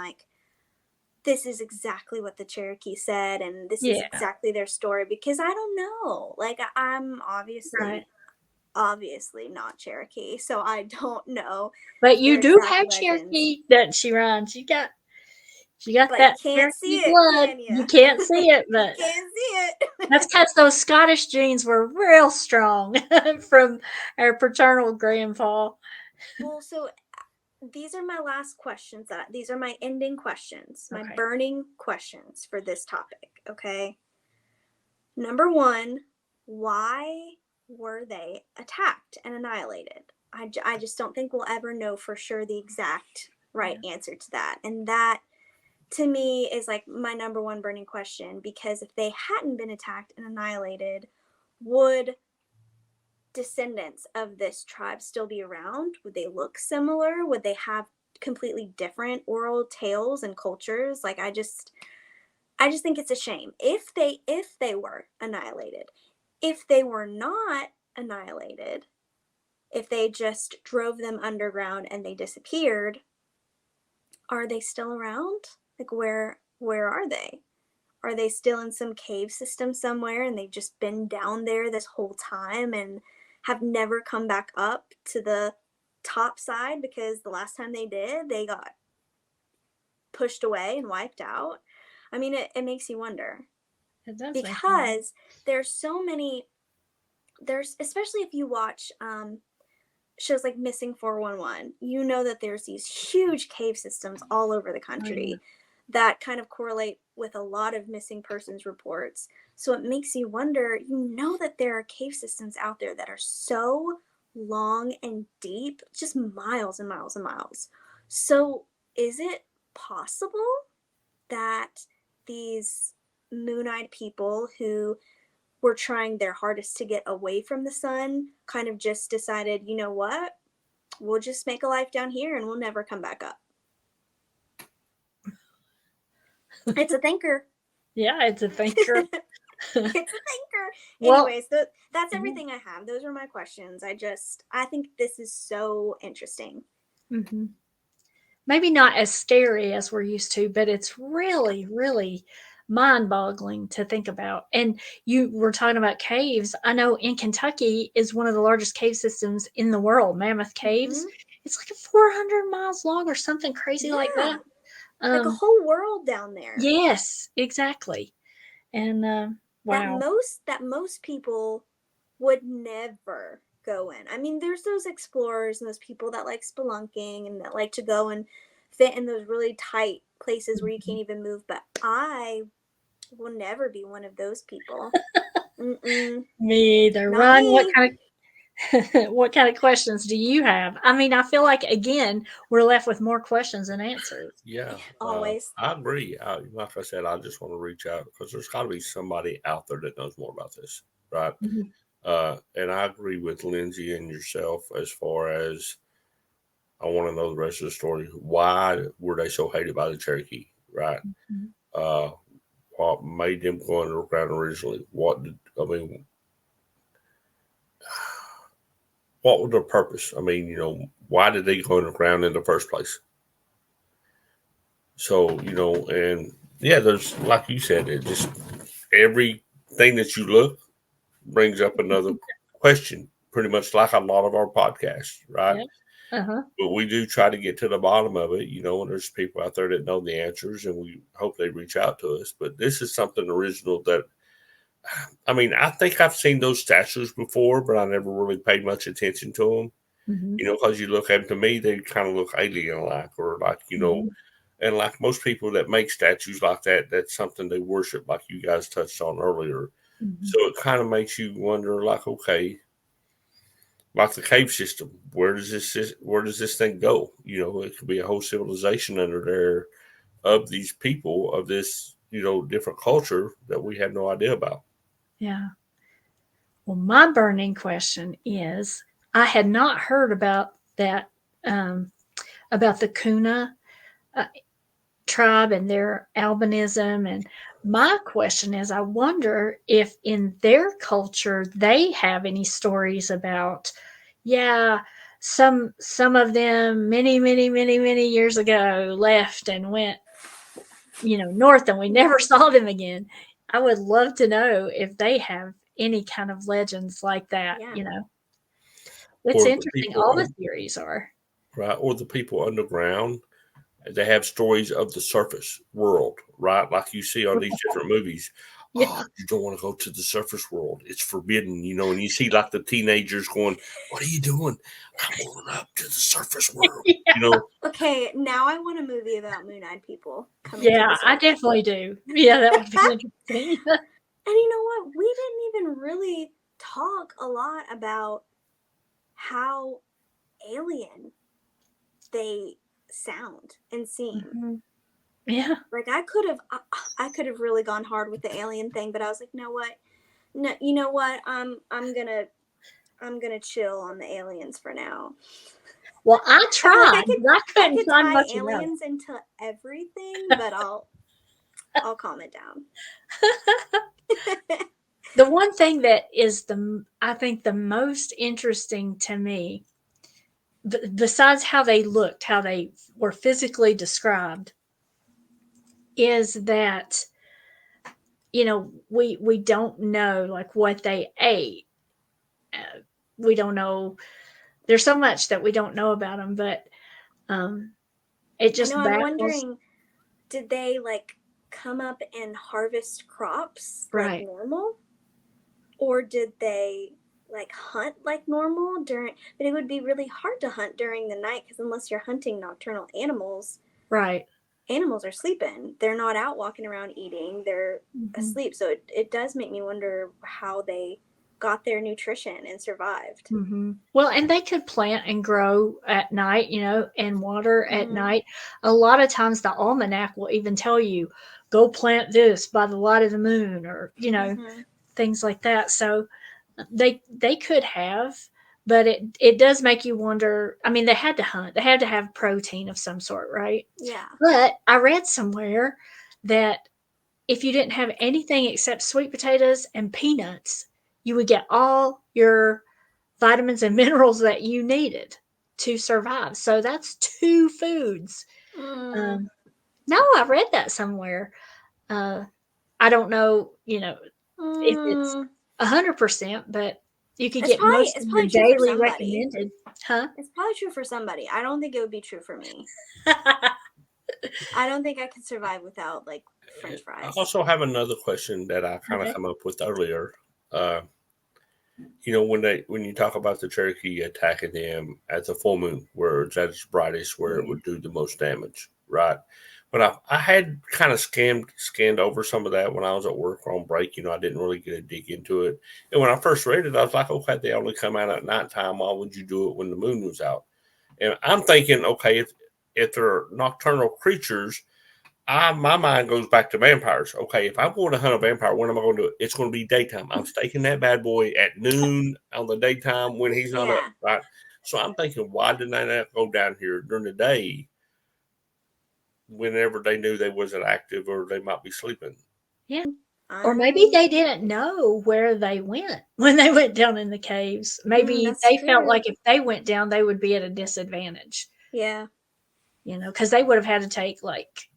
this is exactly what the Cherokee said and this is exactly their story, because I don't know. I'm obviously not Cherokee, so I don't know. But you do have Cherokee that she runs. You got that Cherokee blood. You can't see it, but you can't see it. That's because those Scottish genes were real strong from our paternal grandpa. Well, so these are my last questions. These are my ending questions, my burning questions for this topic. Okay. Number one, why were they attacked and annihilated? I just don't think we'll ever know for sure the exact right answer to that. And that, to me, is like my number one burning question, because if they hadn't been attacked and annihilated, would descendants of this tribe still be around? Would they look similar? Would they have completely different oral tales and cultures? Like, I just think it's a shame if they were annihilated. If they were not annihilated, if they just drove them underground and they disappeared, are they still around? Like, where are they? Are they still in some cave system somewhere and they've just been down there this whole time and have never come back up to the top side, because the last time they did, they got pushed away and wiped out? I mean, it makes you wonder. It does, because there's so many, especially if you watch shows like Missing 411, you know that there's these huge cave systems all over the country that kind of correlate with a lot of missing persons reports. So it makes you wonder, that there are cave systems out there that are so long and deep, just miles and miles and miles. So is it possible that these moon-eyed people who were trying their hardest to get away from the sun kind of just decided, you know what, we'll just make a life down here and we'll never come back up? It's a thinker. Yeah, it's a thinker. It's a thinker. Well, anyways, that's everything I have. Those are my questions. I think this is so interesting. Mm-hmm. Maybe not as scary as we're used to, but it's really, really mind-boggling to think about. And you were talking about caves. I know in Kentucky is one of the largest cave systems in the world, Mammoth Caves. Mm-hmm. It's like 400 miles long or something crazy like that. Like a whole world down there. Yes, exactly. And wow. That most people would never go in. I mean, there's those explorers and those people that like spelunking and that like to go and fit in those really tight places where you can't even move. But I will never be one of those people. Me either. Not Ron, me. what kind of questions do you have? I mean, I feel like, again, we're left with more questions than answers. Yeah. Always. I agree. Like I said, I just want to reach out because there's got to be somebody out there that knows more about this, right? Mm-hmm. And I agree with Lindsay and yourself as far as I want to know the rest of the story. Why were they so hated by the Cherokee, right? Mm-hmm. What made them go underground originally? What was their purpose? I mean, why did they go underground in the first place? So, and yeah, there's, like you said, it just, everything that you look brings up another question, pretty much like a lot of our podcasts, right? Yep. Uh-huh. But we do try to get to the bottom of it, and there's people out there that know the answers, and we hope they reach out to us. But this is something original that, I mean, I think I've seen those statues before, but I never really paid much attention to them. Mm-hmm. Because you look at them, to me, they kind of look alien-like, or like, mm-hmm. And like most people that make statues like that, that's something they worship, like you guys touched on earlier. Mm-hmm. So it kind of makes you wonder, like, okay, like the cave system, where does this thing go? It could be a whole civilization under there of these people, of this, different culture that we have no idea about. Yeah. Well, my burning question is, I had not heard about that, about the Kuna tribe and their albinism. And my question is, I wonder if in their culture they have any stories about, some of them many, many, many, many years ago left and went, north, and we never saw them again. I would love to know if they have any kind of legends like that. It's interesting. All the theories are. Right. Or the people underground, they have stories of the surface world, right? Like you see on these different movies. Yeah. Oh, you don't want to go to the surface world. It's forbidden, and you see like the teenagers going, what are you doing? I'm going up to the surface world, Yeah. Okay, now I want a movie about moon-eyed people coming to the surface. I definitely do. Yeah, that would be interesting. And you know what? We didn't even really talk a lot about how alien they sound and seem. Mm-hmm. Yeah. Like I could have really gone hard with the alien thing, but I was like, no, you know what? I'm gonna chill on the aliens for now. Well, I tried. I couldn't find tie much aliens into everything, but I'll calm it down. The one thing that is I think the most interesting to me, besides how they looked, how they were physically described, is that, you know, we don't know like what they ate. We don't know. There's so much that we don't know about them, but it just I'm wondering, did they like come up and harvest crops like normal, or did they like hunt like normal but it would be really hard to hunt during the night, because unless you're hunting nocturnal animals, right, animals are sleeping. They're not out walking around eating. They're asleep. So it does make me wonder how they got their nutrition and survived. Well, and they could plant and grow at night, you know, and water at night. A lot of times the almanac will even tell you, go plant this by the light of the moon, or, you know, things like that. So they could have, but it does make you wonder. I mean, they had to hunt. They had to have protein of some sort, right? Yeah. But I read somewhere that if you didn't have anything except sweet potatoes and peanuts, you would get all your vitamins and minerals that you needed to survive. So that's 2 foods. No, I read that somewhere. I don't know, you know, if it's 100%, but you could get most of your daily recommended. Huh? It's probably true for somebody. I don't think it would be true for me. I don't think I could survive without like French fries. I also have another question that I kind of come up with earlier. You know, when you talk about the Cherokee attacking them at the full moon, where it's at its brightest, where it would do the most damage, right? But I had kind of scanned over some of that when I was at work or on break. You know, I didn't really get a dig into it. And when I first read it, I was like, okay, they only come out at nighttime. Why would you do it when the moon was out? And I'm thinking, okay, if they're nocturnal creatures, my mind goes back to vampires. Okay, if I'm going to hunt a vampire, when am I going to do it? It's going to be daytime. I'm staking that bad boy at noon on the daytime when he's not up, right? So I'm thinking, why didn't they not go down here during the day whenever they knew they wasn't active or they might be sleeping? Yeah. Or maybe they didn't know where they went when they went down in the caves. Maybe they felt like if they went down, they would be at a disadvantage. Yeah. You know, because they would have had to take like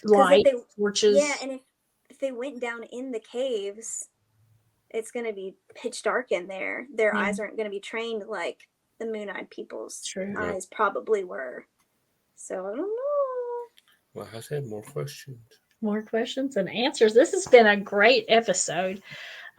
light torches. Yeah, and if they went down in the caves, it's going to be pitch dark in there. Their eyes aren't going to be trained like the moon-eyed people's eyes probably were. So I don't know. Well, I said more questions. More questions and answers. This has been a great episode.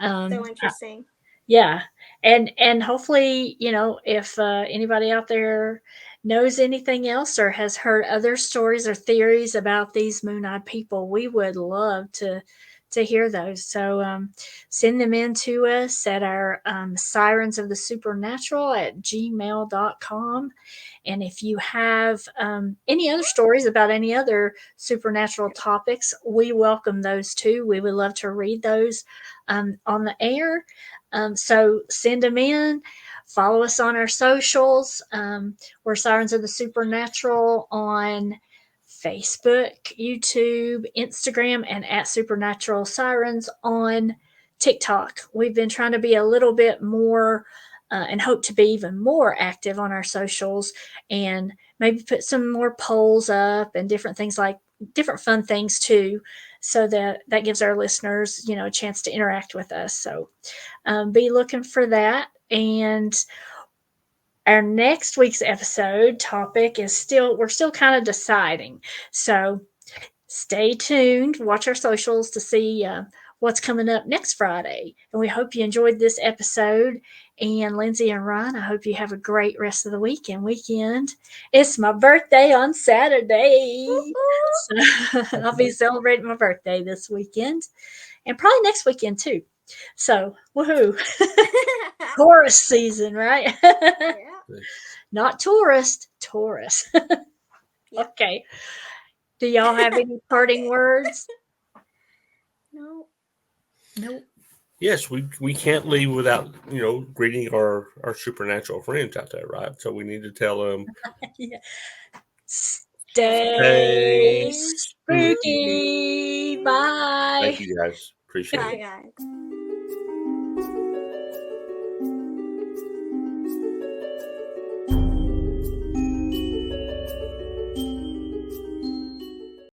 So interesting. Yeah. And hopefully, you know, if anybody out there knows anything else or has heard other stories or theories about these moon-eyed people, we would love to hear those. So send them in to us at our sirensofthesupernatural at gmail.com. And if you have any other stories about any other supernatural topics, we welcome those too. We would love to read those on the air. So send them in. Follow us on our socials. We're Sirens of the Supernatural on Facebook, YouTube, Instagram, and at Supernatural Sirens on TikTok. We've been trying to be a little bit more and hope to be even more active on our socials and maybe put some more polls up and different things, like different fun things too, so that gives our listeners, you know, a chance to interact with us. So be looking for that. And our next week's episode topic is we're still kind of deciding. So stay tuned, watch our socials to see what's coming up next Friday. And we hope you enjoyed this episode. And Lindsay and Ryan, I hope you have a great rest of the week and weekend. It's my birthday on Saturday. So I'll be celebrating my birthday this weekend and probably next weekend too. So, woohoo. Chorus season, right? Yeah. Not tourist, Taurus. Yep. Okay. Do y'all have any parting words? No. Nope. Yes, we can't leave without, greeting our supernatural friends out there, right? So we need to tell them, Yeah. Stay Stay spooky. spooky. Bye. Thank you guys. Appreciate Bye, it. guys.